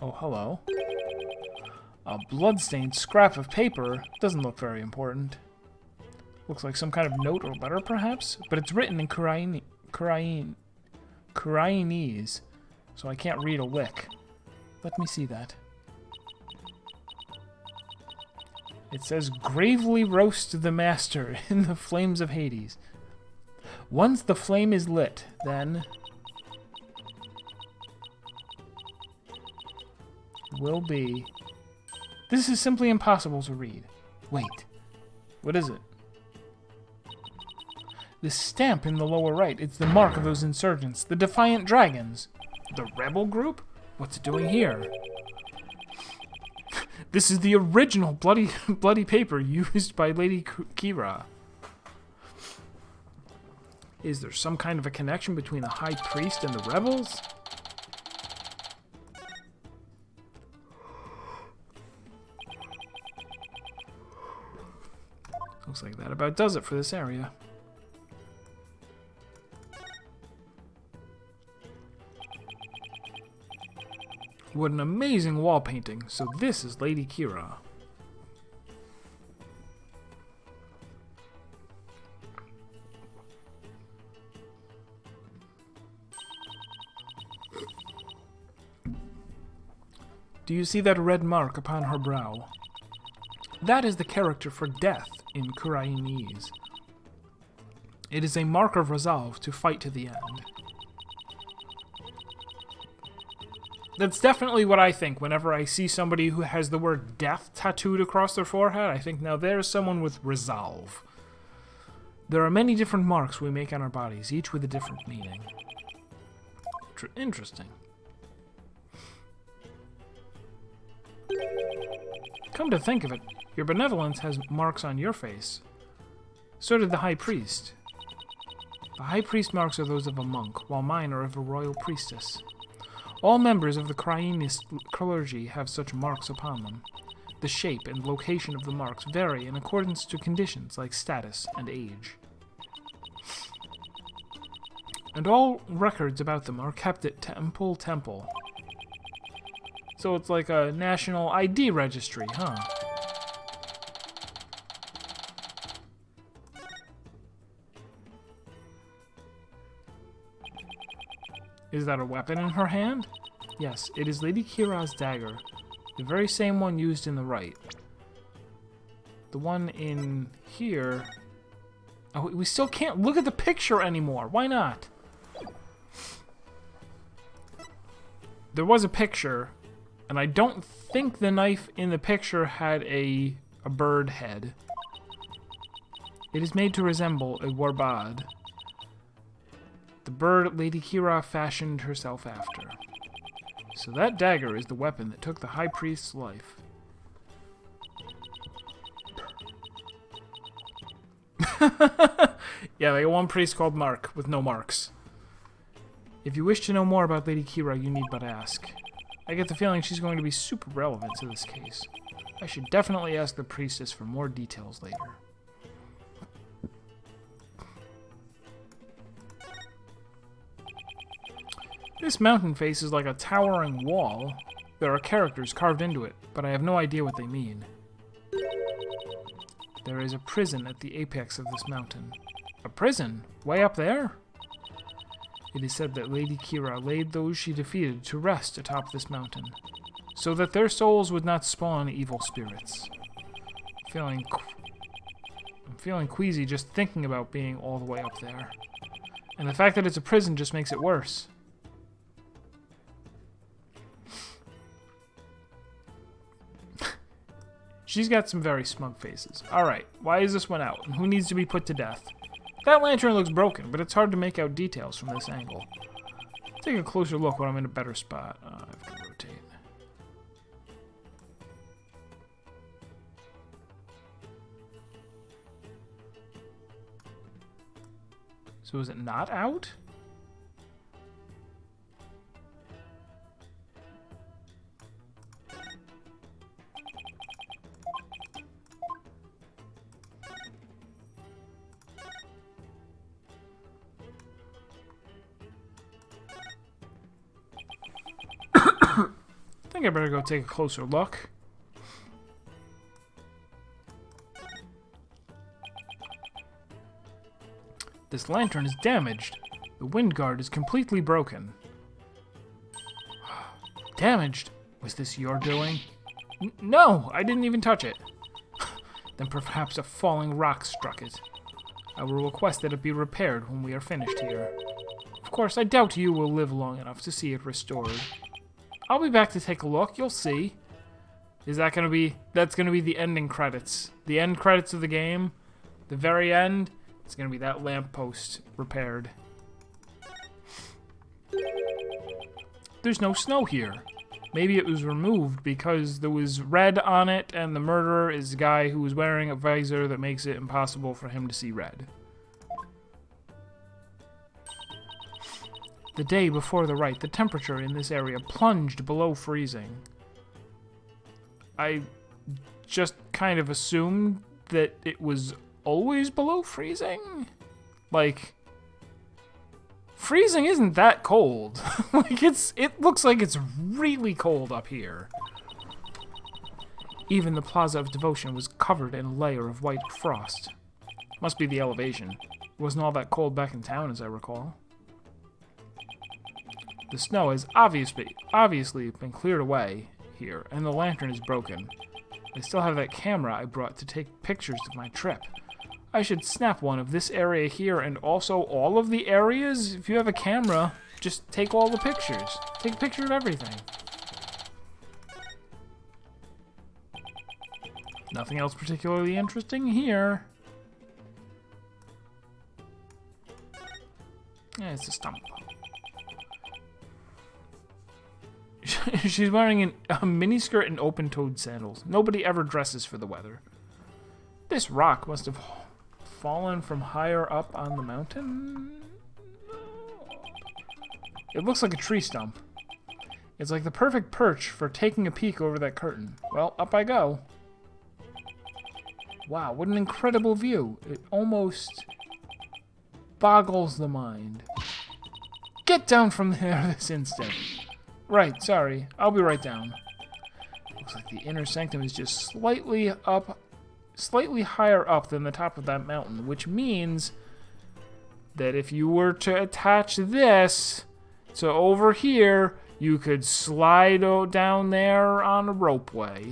Oh, hello. A bloodstained scrap of paper. Doesn't look very important. Looks like some kind of note or letter, perhaps? But it's written in Khura'inese, so I can't read a lick. Let me see that. It says, "Gravely roast the master in the flames of Hades. Once the flame is lit, then will be..." This is simply impossible to read. Wait. What is it? The stamp in the lower right. It's the mark of those insurgents. The Defiant Dragons. The rebel group? What's it doing here? This is the original bloody paper used by Lady Kee'ra. Is there some kind of a connection between the High Priest and the rebels? Looks like that about does it for this area. What an amazing wall painting. So this is Lady Kee'ra. Do you see that red mark upon her brow? That is the character for death in Khura'inese. It is a mark of resolve to fight to the end. That's definitely what I think whenever I see somebody who has the word death tattooed across their forehead. I think, now there's someone with resolve. There are many different marks we make on our bodies, each with a different meaning. Interesting. Come to think of it, your benevolence has marks on your face. So did the High Priest. The High Priest marks are those of a monk, while mine are of a royal priestess. All members of the Khura'inist clergy have such marks upon them. The shape and location of the marks vary in accordance to conditions like status and age. And all records about them are kept at Temple. So it's like a national ID registry, huh? Is that a weapon in her hand? Yes, it is Lady Kee'ra's dagger. The very same one used in the rite. The one in here... Oh, we still can't look at the picture anymore. Why not? There was a picture, and I don't think the knife in the picture had a bird head. It is made to resemble a warbad. The bird Lady Kee'ra fashioned herself after. So that dagger is the weapon that took the High Priest's life. Yeah, they got one priest called Mark, with no marks. If you wish to know more about Lady Kee'ra, you need but ask. I get the feeling she's going to be super relevant to this case. I should definitely ask the priestess for more details later. This mountain face is like a towering wall. There are characters carved into it, but I have no idea what they mean. There is a prison at the apex of this mountain. A prison? Way up there? It is said that Lady Kee'ra laid those she defeated to rest atop this mountain, so that their souls would not spawn evil spirits. I'm feeling queasy just thinking about being all the way up there. And the fact that it's a prison just makes it worse. She's got some very smug faces. Alright, why is this one out? And who needs to be put to death? That lantern looks broken, but it's hard to make out details from this angle. Take a closer look when I'm in a better spot. I have to rotate. So is it not out? I think I better go take a closer look. This lantern is damaged. The wind guard is completely broken. Damaged? Was this your doing? No, I didn't even touch it. Then perhaps a falling rock struck it. I will request that it be repaired when we are finished here. Of course, I doubt you will live long enough to see it restored. I'll be back to take a look, you'll see. Is that gonna be... That's gonna be the ending credits. The end credits of the game. The very end. It's gonna be that lamppost repaired. There's no snow here. Maybe it was removed because there was red on it and the murderer is a guy who was wearing a visor that makes it impossible for him to see red. The day before the Wright, the temperature in this area plunged below freezing. I just kind of assumed that it was always below freezing? Like, freezing isn't that cold. Like, it looks like it's really cold up here. Even the Plaza of Devotion was covered in a layer of white frost. Must be the elevation. It wasn't all that cold back in town, as I recall. The snow has obviously been cleared away here, and the lantern is broken. I still have that camera I brought to take pictures of my trip. I should snap one of this area here and also all of the areas. If you have a camera, just take all the pictures. Take a picture of everything. Nothing else particularly interesting here. Yeah, it's a stump. She's wearing a miniskirt and open-toed sandals. Nobody ever dresses for the weather. This rock must have fallen from higher up on the mountain. It looks like a tree stump. It's like the perfect perch for taking a peek over that curtain. Well, up I go. Wow, what an incredible view. It almost boggles the mind. Get down from there this instant. Right, sorry. I'll be right down. Looks like the inner sanctum is just slightly higher up than the top of that mountain, which means that if you were to attach this to over here, you could slide down there on a ropeway.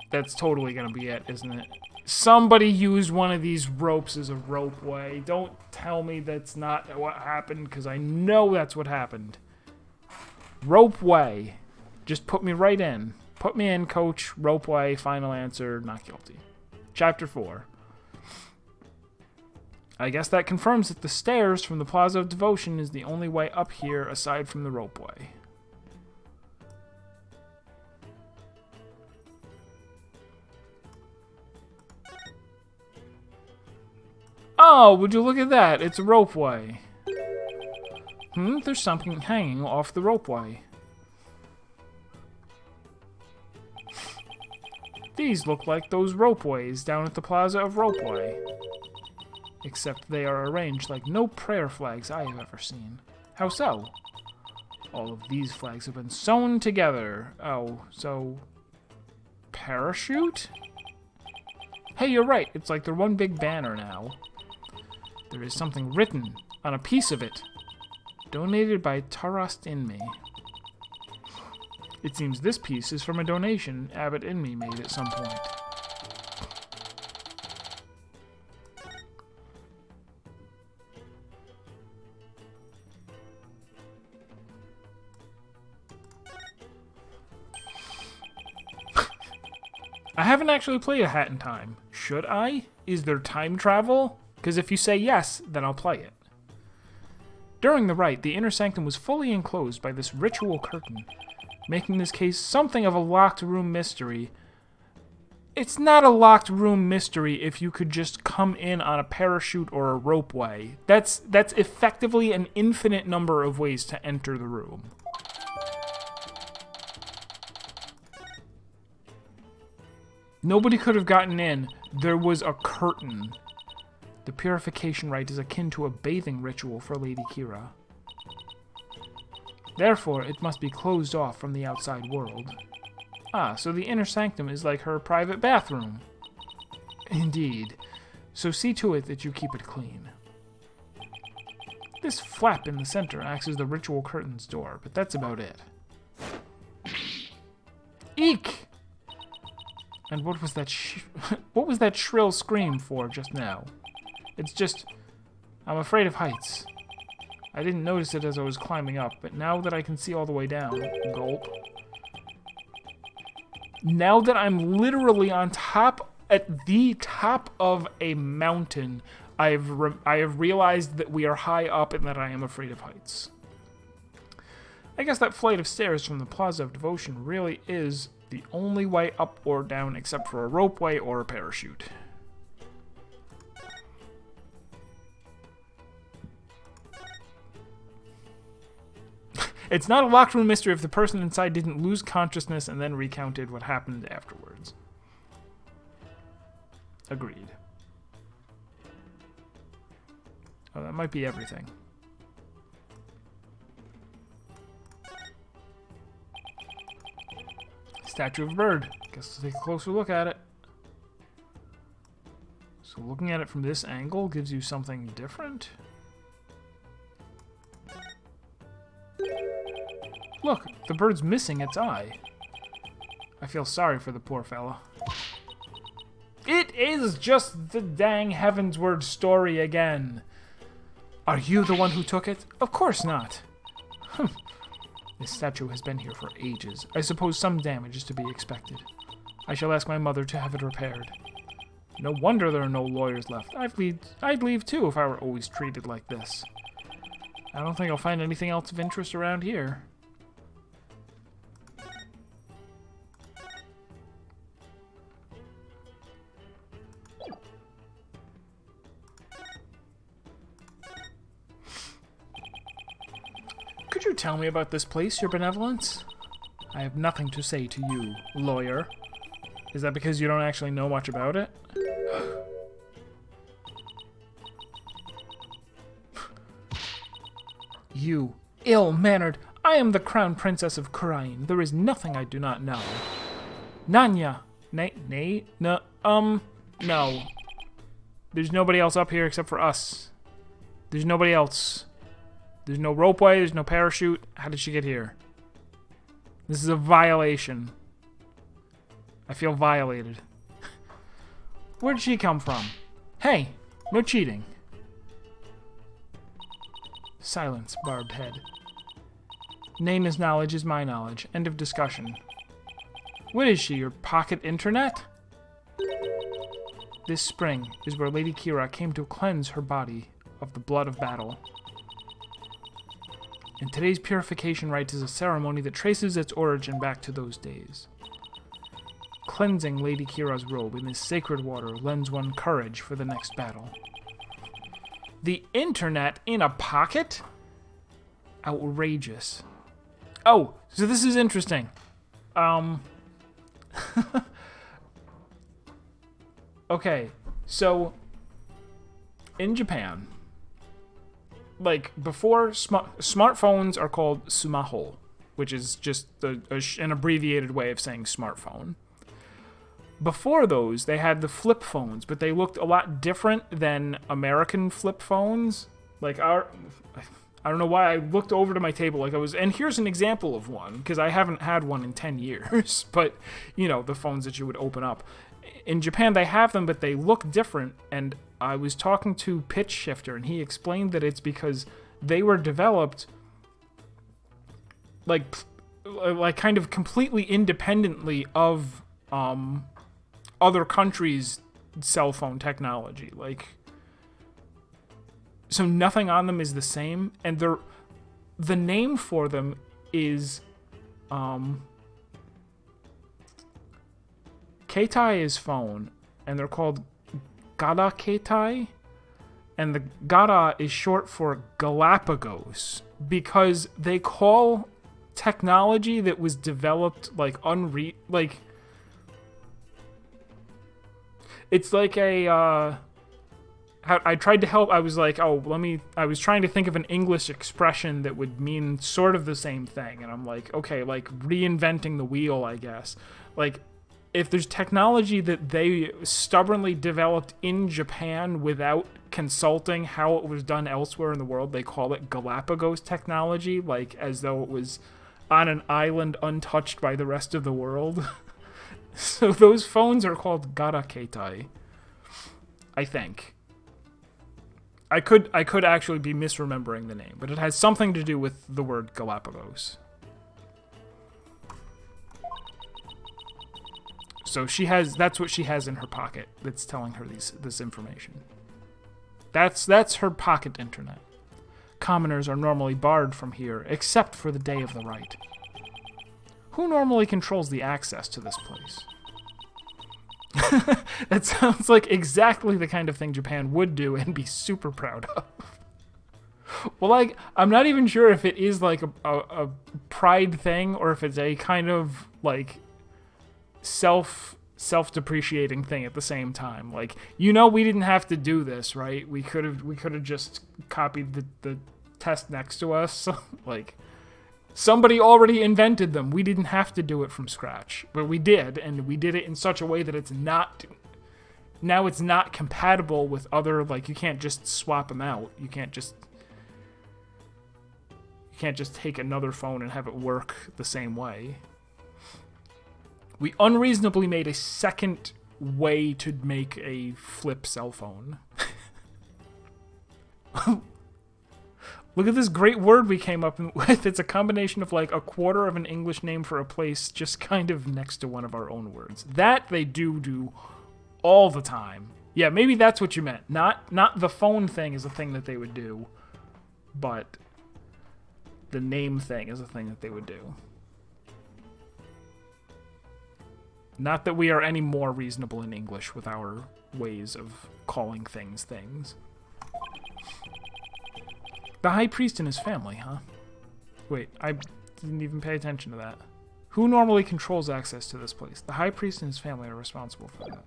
That's totally gonna be it, isn't it? Somebody used one of these ropes as a ropeway. Don't tell me that's not what happened, because I know that's what happened. Ropeway. Just put me right in. Put me in, coach. Ropeway. Final answer. Not guilty. Chapter 4. I guess that confirms that the stairs from the Plaza of Devotion is the only way up here aside from the ropeway. Oh, would you look at that? It's a ropeway. There's something hanging off the ropeway. These look like those ropeways down at the Plaza of Ropeway. Except they are arranged like no prayer flags I have ever seen. How so? All of these flags have been sewn together. Oh, so... parachute? Hey, you're right. It's like they're one big banner now. There is something written on a piece of it. Donated by Tarast Inmi. It seems this piece is from a donation Abbot Inmi made at some point. I haven't actually played A Hat in Time. Should I? Is there time travel? Because if you say yes, then I'll play it. During the rite, the inner sanctum was fully enclosed by this ritual curtain, making this case something of a locked room mystery. It's not a locked room mystery if you could just come in on a parachute or a ropeway. That's effectively an infinite number of ways to enter the room. Nobody could have gotten in. There was a curtain. The purification rite is akin to a bathing ritual for Lady Kee'ra. Therefore, it must be closed off from the outside world. Ah, so the inner sanctum is like her private bathroom. Indeed. So see to it that you keep it clean. This flap in the center acts as the ritual curtain's door, but that's about it. Eek! And what was that shrill scream for just now? It's just, I'm afraid of heights. I didn't notice it as I was climbing up, but now that I can see all the way down, gulp. Now that I'm literally on top, at the top of a mountain, I have realized that we are high up and that I am afraid of heights. I guess that flight of stairs from the Plaza of Devotion really is the only way up or down except for a ropeway or a parachute. It's not a locked room mystery if the person inside didn't lose consciousness and then recounted what happened afterwards. Agreed. Oh, that might be everything. Statue of a bird. Guess we'll take a closer look at it. So looking at it from this angle gives you something different. Look, the bird's missing its eye. I feel sorry for the poor fella. It is just the dang Heavensward story again. Are you the one who took it? Of course not. This statue has been here for ages. I suppose some damage is to be expected. I shall ask my mother to have it repaired. No wonder there are no lawyers left. I'd leave too if I were always treated like this. I don't think I'll find anything else of interest around here. Could you tell me about this place, Your Benevolence? I have nothing to say to you, lawyer. Is that because you don't actually know much about it? You, ill-mannered! I am the Crown Princess of Khura'in. There is nothing I do not know. Nanya! No. There's nobody else up here except for us. There's nobody else. There's no ropeway, there's no parachute. How did she get here? This is a violation. I feel violated. Where did she come from? Hey, no cheating. Silence, barbed head. Naina's knowledge is my knowledge. End of discussion. What is she, your pocket internet? This spring is where Lady Kee'ra came to cleanse her body of the blood of battle. And today's purification rite is a ceremony that traces its origin back to those days. Cleansing Lady Kee'ra's robe in this sacred water lends one courage for the next battle. The internet in a pocket? Outrageous. Oh, so this is interesting. Okay, so in Japan, like before, smartphones are called sumaho, which is just an abbreviated way of saying smartphone. Before those, they had the flip phones, but they looked a lot different than American flip phones. Like I don't know why I looked over to my table like I was, and here's an example of one, because I haven't had one in 10 years, but, you know, the phones that you would open up. In Japan, they have them, but they look different, and I was talking to Pitch Shifter, and he explained that it's because they were developed like kind of completely independently of other countries' cell phone technology. Like, so nothing on them is the same, and the name for them is Keitai is phone, and they're called Gada Keitai, and the Gada is short for Galapagos, because they call technology that was developed like it's like a I tried to help. I was like, I was trying to think of an English expression that would mean sort of the same thing, and I'm like, okay, like reinventing the wheel, I guess. Like, if there's technology that they stubbornly developed in Japan without consulting how it was done elsewhere in the world, they call it Galapagos technology, like as though it was on an island untouched by the rest of the world. So those phones are called Gada Keitai, I think. I could actually be misremembering the name, but it has something to do with the word Galapagos. So that's what she has in her pocket that's telling her this information. That's her pocket internet. Commoners are normally barred from here, except for the day of the Wright. Who normally controls the access to this place? That sounds like exactly the kind of thing Japan would do and be super proud of. Well, I'm not even sure if it is like a pride thing or if it's a kind of like self-depreciating thing at the same time. Like, we didn't have to do this, right? We could have just copied the test next to us. Like, somebody already invented them. We didn't have to do it from scratch, but we did, and we did it in such a way that it's not compatible with other, like, you can't just swap them out. You can't just take another phone and have it work the same way. We unreasonably made a second way to make a flip cell phone. Look at this great word we came up with. It's a combination of like a quarter of an English name for a place just kind of next to one of our own words. That they do all the time. Yeah, maybe that's what you meant. Not the phone thing is a thing that they would do, but the name thing is a thing that they would do. Not that we are any more reasonable in English with our ways of calling things things. The High Priest and his family, huh? Wait, I didn't even pay attention to that. Who normally controls access to this place? The High Priest and his family are responsible for that.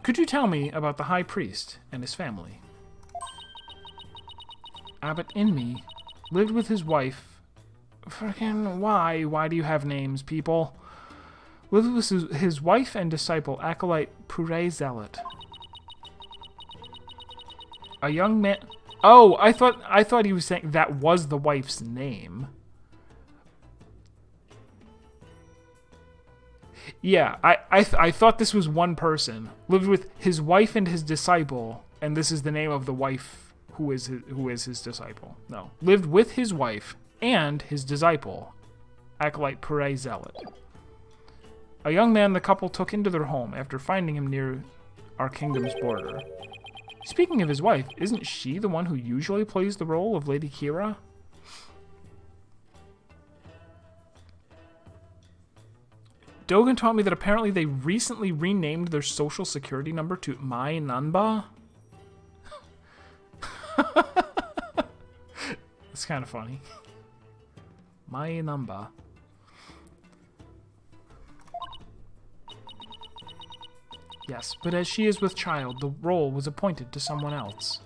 Could you tell me about the High Priest and his family? Abbot Inmi lived with his wife. Frickin' why? Why do you have names, people? Lived with his wife and disciple, acolyte Puré Zealot. A young man. Oh, I thought he was saying that was the wife's name. Yeah, I thought this was one person. Lived with his wife and his disciple, and this is the name of the wife who is his disciple. No, lived with his wife and his disciple, acolyte Puré Zealot. A young man the couple took into their home after finding him near our kingdom's border. Speaking of his wife, isn't she the one who usually plays the role of Lady Kee'ra? Dogen taught me that apparently they recently renamed their social security number to Mai Nanba. It's kind of funny. Mai Nanba. Yes, but as she is with child, the role was appointed to someone else.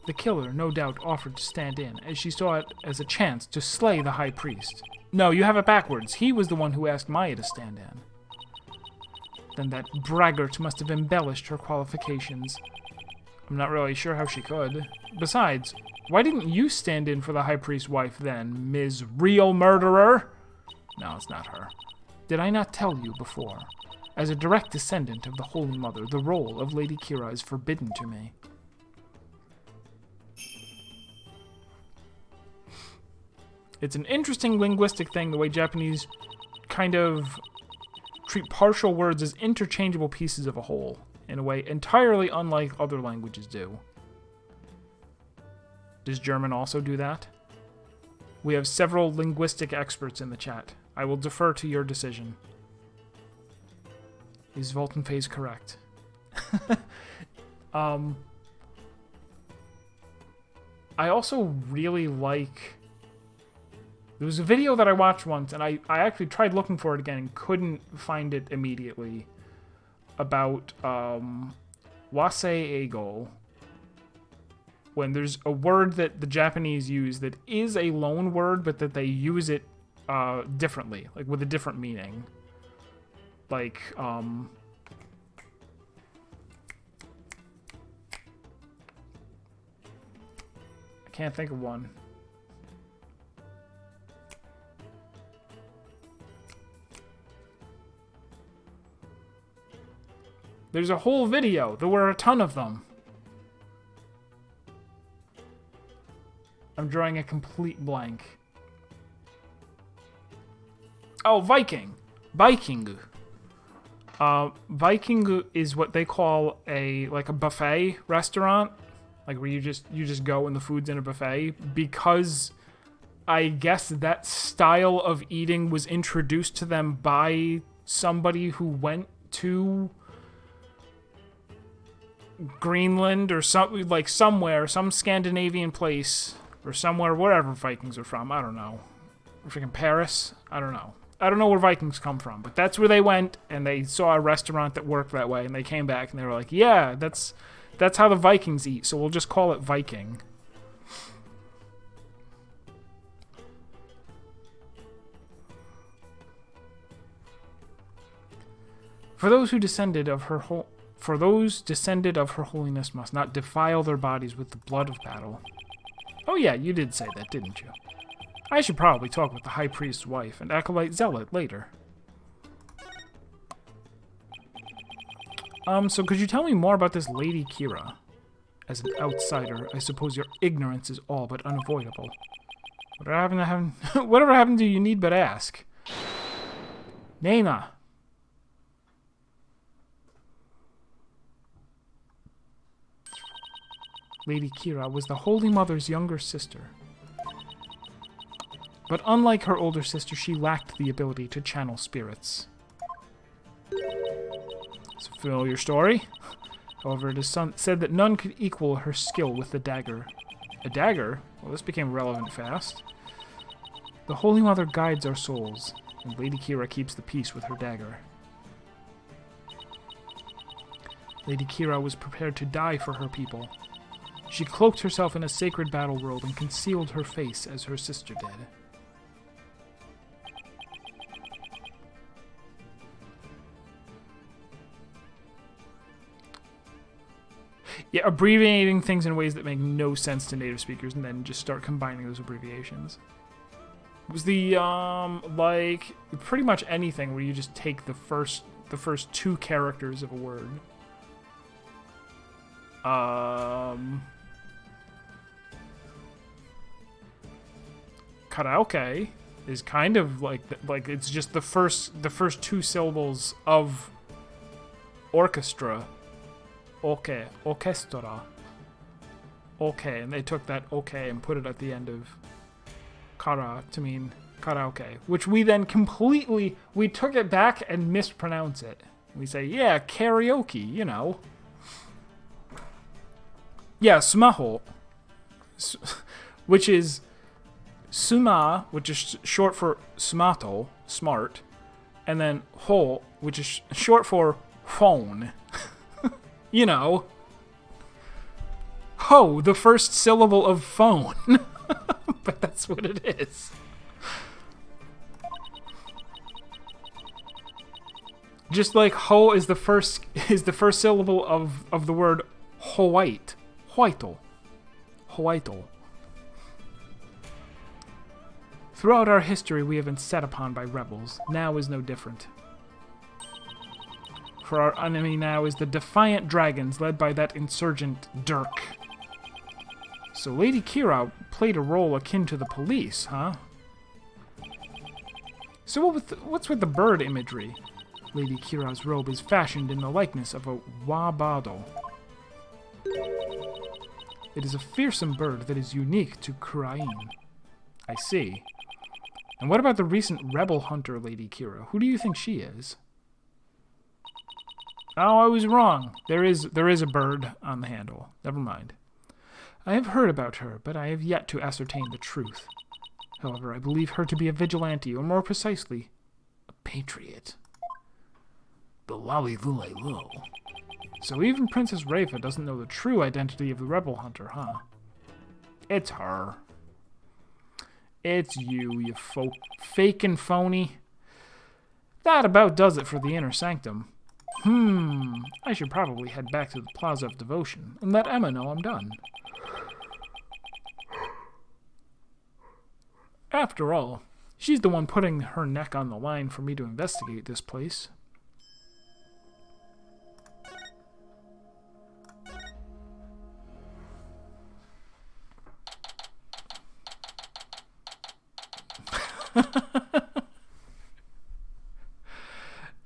The killer, no doubt, offered to stand in, as she saw it as a chance to slay the High Priest. No, you have it backwards. He was the one who asked Maya to stand in. Then that braggart must have embellished her qualifications. I'm not really sure how she could. Besides, why didn't you stand in for the High Priest's wife then, Ms. Real Murderer? No, it's not her. Did I not tell you before? As a direct descendant of the Holy Mother, the role of Lady Kee'ra is forbidden to me. It's an interesting linguistic thing, the way Japanese kind of treat partial words as interchangeable pieces of a whole in a way entirely unlike other languages do. Does German also do that? We have several linguistic experts in the chat. I will defer to your decision. Is Voltenphase correct? I also really like... There was a video that I watched once, and I actually tried looking for it again and couldn't find it immediately, about wasei-eigo. When there's a word that the Japanese use that is a loan word, but that they use it differently, like with a different meaning. Like, I can't think of one. There's a whole video. There were a ton of them. I'm drawing a complete blank. Oh, Viking. Viking. Viking is what they call a buffet restaurant, like where you just go and the food's in a buffet, because I guess that style of eating was introduced to them by somebody who went to Greenland or somewhere, some Scandinavian place. Or somewhere, wherever Vikings are from. I don't know. Freaking Paris? I don't know. I don't know where Vikings come from. But that's where they went, and they saw a restaurant that worked that way, and they came back, and they were like, yeah, that's how the Vikings eat, so we'll just call it Viking. For those descended of her holiness must not defile their bodies with the blood of battle. Oh yeah, you did say that, didn't you? I should probably talk with the High Priest's wife and Acolyte Zealot later. So could you tell me more about this Lady Kee'ra? As an outsider, I suppose your ignorance is all but unavoidable. Whatever happened to you need but ask? Nena. Lady Kee'ra was the Holy Mother's younger sister. But unlike her older sister, she lacked the ability to channel spirits. It's a familiar story. However, it is said that none could equal her skill with the dagger. A dagger? Well, this became relevant fast. The Holy Mother guides our souls, and Lady Kee'ra keeps the peace with her dagger. Lady Kee'ra was prepared to die for her people. She cloaked herself in a sacred battle robe and concealed her face as her sister did. Yeah, abbreviating things in ways that make no sense to native speakers and then just start combining those abbreviations. It was the, like, pretty much anything where you just take the first two characters of a word. Karaoke is kind of like it's just the first two syllables of orchestra. Okay, orchestra. Okay, and they took that okay and put it at the end of kara to mean karaoke, which we then we took it back and mispronounce it. We say, yeah, karaoke, you know. Yeah, sumaho, which is suma, which is short for sumato, smart, and then ho, which is short for phone. You know. Ho, the first syllable of phone. But that's what it is. Just like ho is the first syllable of the word Ho'ite. Ho'ito. Ho'ito. Throughout our history, we have been set upon by rebels. Now is no different. For our enemy now is the defiant dragons led by that insurgent Dirk. So Lady Kee'ra played a role akin to the police, huh? So what's with the bird imagery? Lady Kee'ra's robe is fashioned in the likeness of a wabado. It is a fearsome bird that is unique to Khura'in. I see. And what about the recent rebel hunter, Lady Kee'ra? Who do you think she is? Oh, I was wrong. There is a bird on the handle. Never mind. I have heard about her, but I have yet to ascertain the truth. However, I believe her to be a vigilante, or more precisely, a patriot. The lolly lulay lul. So even Princess Rafa doesn't know the true identity of the rebel hunter, huh? It's her. It's you fake and phony. That about does it for the inner sanctum. I should probably head back to the Plaza of Devotion and let Emma know I'm done. After all, she's the one putting her neck on the line for me to investigate this place.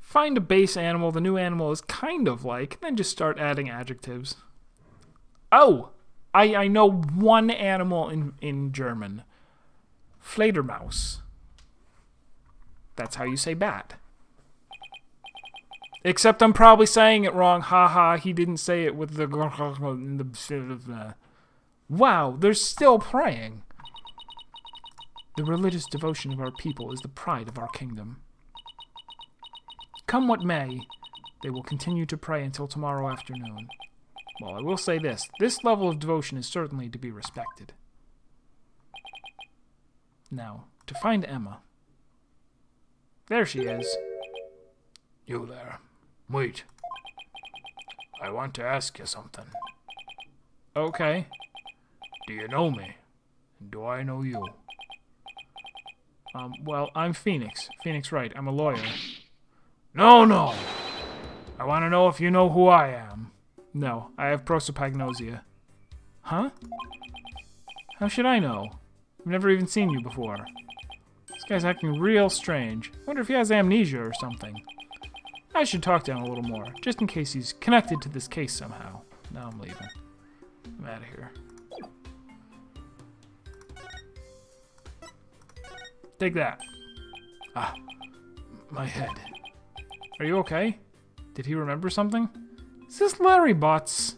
Find a base animal the new animal is kind of like, then just start adding adjectives. Oh! I know one animal in German. Fledermaus. That's how you say bat. Except I'm probably saying it wrong. Haha, he didn't say it with the... Wow, they're still praying. The religious devotion of our people is the pride of our kingdom. Come what may, they will continue to pray until tomorrow afternoon. Well, I will say this level of devotion is certainly to be respected. Now, to find Emma. There she is. You there. Wait. I want to ask you something. Okay. Do you know me? Do I know you? Well, I'm Phoenix. Phoenix Wright. I'm a lawyer. No! I want to know if you know who I am. No, I have prosopagnosia. Huh? How should I know? I've never even seen you before. This guy's acting real strange. Wonder if he has amnesia or something. I should talk to him a little more, just in case he's connected to this case somehow. Now I'm leaving. I'm out of here. Take that. Ah, my head. Are you okay? Did he remember something? Is this Larry Butts?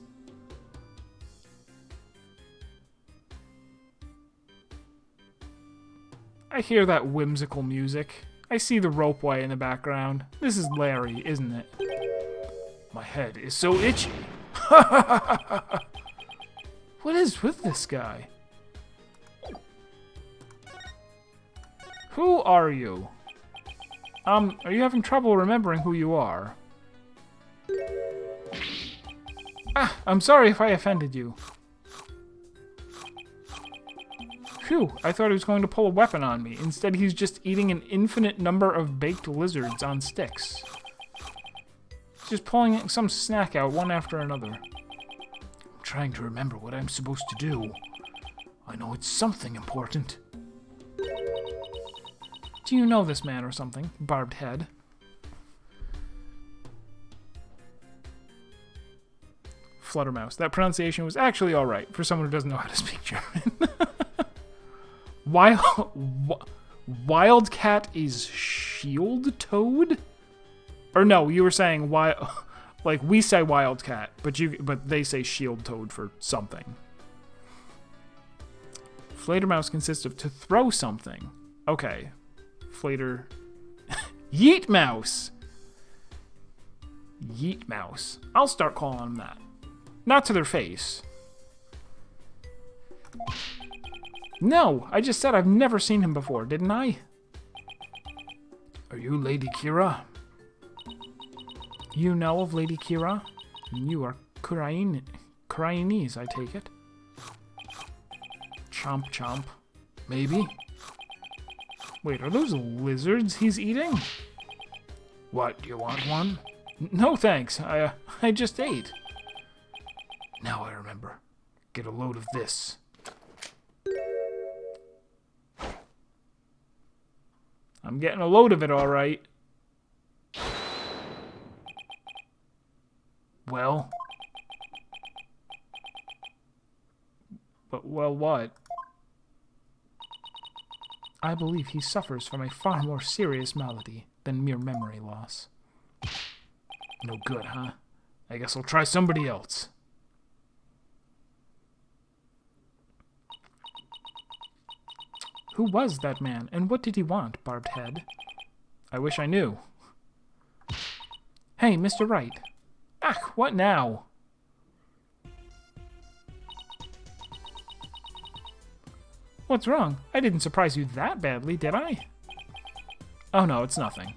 I hear that whimsical music. I see the ropeway in the background. This is Larry, isn't it? My head is so itchy. What is with this guy? Who are you? Are you having trouble remembering who you are? Ah, I'm sorry if I offended you. Phew, I thought he was going to pull a weapon on me. Instead, he's just eating an infinite number of baked lizards on sticks. Just pulling some snack out one after another. I'm trying to remember what I'm supposed to do. I know it's something important. Do you know this man or something? Barbed head. Fluttermouse. That pronunciation was actually alright for someone who doesn't know how to speak German. Wildcat is shield toad? Or no, you were saying like we say wildcat, but they say shield toad for something. Fledermaus consists of to throw something. Okay. Flater. Yeet mouse. Yeet mouse. I'll start calling them that. Not to their face. No, I just said I've never seen him before, didn't I? Are you Lady Kee'ra? You know of Lady Kee'ra? You are Khura'inese, I take it. Chomp chomp. Maybe. Wait, are those lizards he's eating? What, do you want one? No thanks, I just ate. Now I remember. Get a load of this. I'm getting a load of it, all right. Well? But, well, what? I believe he suffers from a far more serious malady than mere memory loss. No good, huh? I guess I'll try somebody else. Who was that man, and what did he want, Barbed Head? I wish I knew. Hey, Mr. Wright. Ach, what now? What's wrong? I didn't surprise you that badly, did I? Oh no, it's nothing.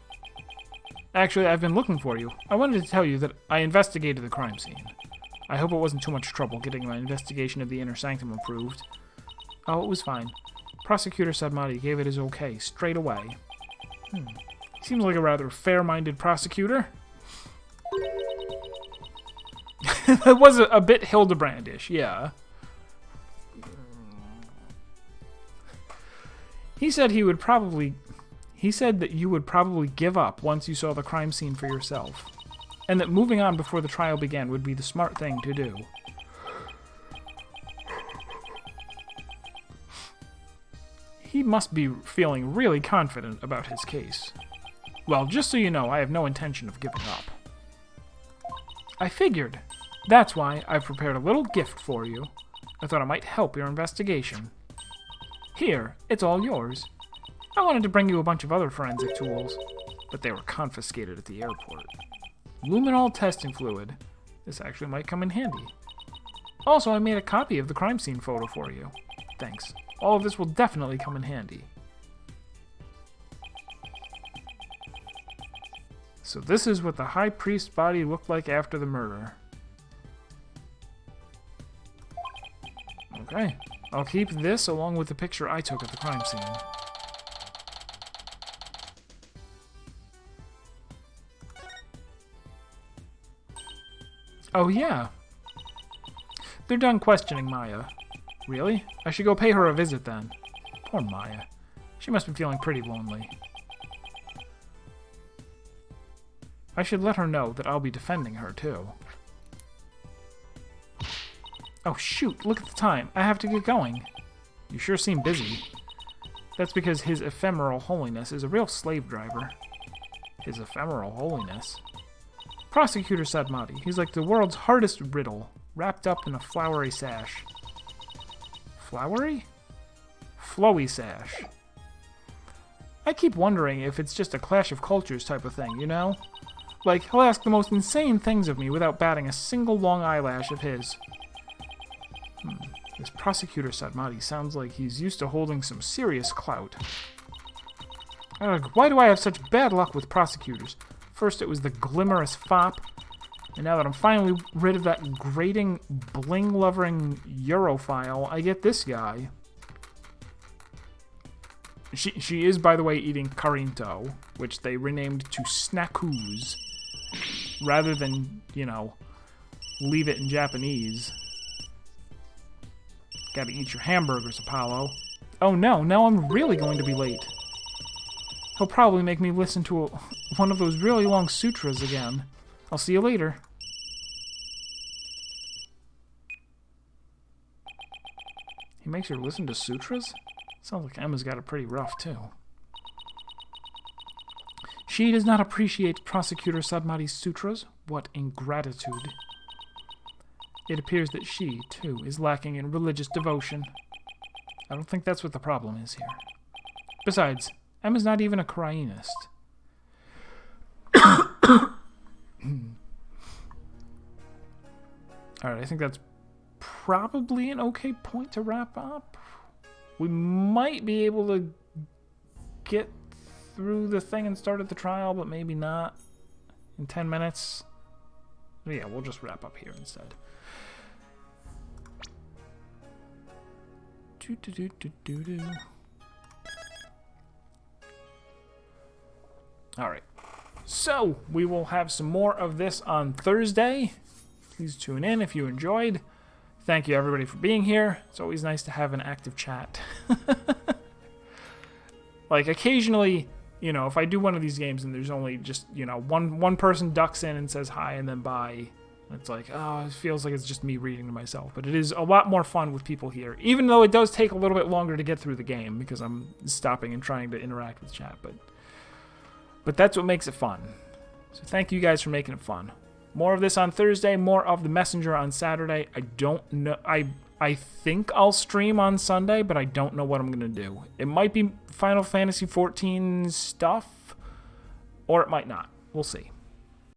Actually, I've been looking for you. I wanted to tell you that I investigated the crime scene. I hope it wasn't too much trouble getting my investigation of the inner sanctum approved. Oh, it was fine. Prosecutor Sadmati gave it his okay straight away. Seems like a rather fair-minded prosecutor. That was a bit Hildebrandish, yeah. He said that you would probably give up once you saw the crime scene for yourself, and that moving on before the trial began would be the smart thing to do. He must be feeling really confident about his case. Well, just so you know, I have no intention of giving up. I figured. That's why I've prepared a little gift for you. I thought it might help your investigation. Here, it's all yours. I wanted to bring you a bunch of other forensic tools, but they were confiscated at the airport. Luminol testing fluid. This actually might come in handy. Also, I made a copy of the crime scene photo for you. Thanks. All of this will definitely come in handy. So this is what the High Priest's body looked like after the murder. Okay. I'll keep this along with the picture I took at the crime scene. Oh yeah. They're done questioning Maya. Really? I should go pay her a visit then. Poor Maya. She must be feeling pretty lonely. I should let her know that I'll be defending her too. Oh shoot, look at the time. I have to get going. You sure seem busy. That's because His Ephemeral Holiness is a real slave driver. His Ephemeral Holiness? Prosecutor Sadmati. He's like the world's hardest riddle, wrapped up in a flowery sash. Flowery? Flowy sash. I keep wondering if it's just a clash of cultures type of thing, you know? Like, he'll ask the most insane things of me without batting a single long eyelash of his. This Prosecutor Sadmati sounds like he's used to holding some serious clout. Ugh, why do I have such bad luck with prosecutors? First it was the glimmerous fop, and now that I'm finally rid of that grating, bling-loving Europhile, I get this guy. She is, by the way, eating carinto, which they renamed to snackoos, rather than, you know, leave it in Japanese. Gotta eat your hamburgers, Apollo. Oh no, now I'm really going to be late. He'll probably make me listen to one of those really long sutras again. I'll see you later. He makes her listen to sutras? Sounds like Emma's got it pretty rough, too. She does not appreciate Prosecutor Sadmati's sutras. What ingratitude. It appears that she, too, is lacking in religious devotion. I don't think that's what the problem is here. Besides, Emma's not even a Khura'inist. Alright, I think that's probably an okay point to wrap up. We might be able to get through the thing and start at the trial, but maybe not in 10 minutes. But yeah, we'll just wrap up here instead. Alright, so we will have some more of this on Thursday. Please tune in if you enjoyed. Thank you everybody for being here. It's always nice to have an active chat. Like occasionally, if I do one of these games and there's only just, one person ducks in and says hi and then bye, it's like, oh, it feels like it's just me reading to myself. But it is a lot more fun with people here, even though it does take a little bit longer to get through the game because I'm stopping and trying to interact with chat. But that's what makes it fun. So thank you guys for making it fun. More of this on Thursday, more of the Messenger on Saturday. I don't know. I think I'll stream on Sunday, but I don't know what I'm going to do. It might be Final Fantasy XIV stuff, or it might not. We'll see.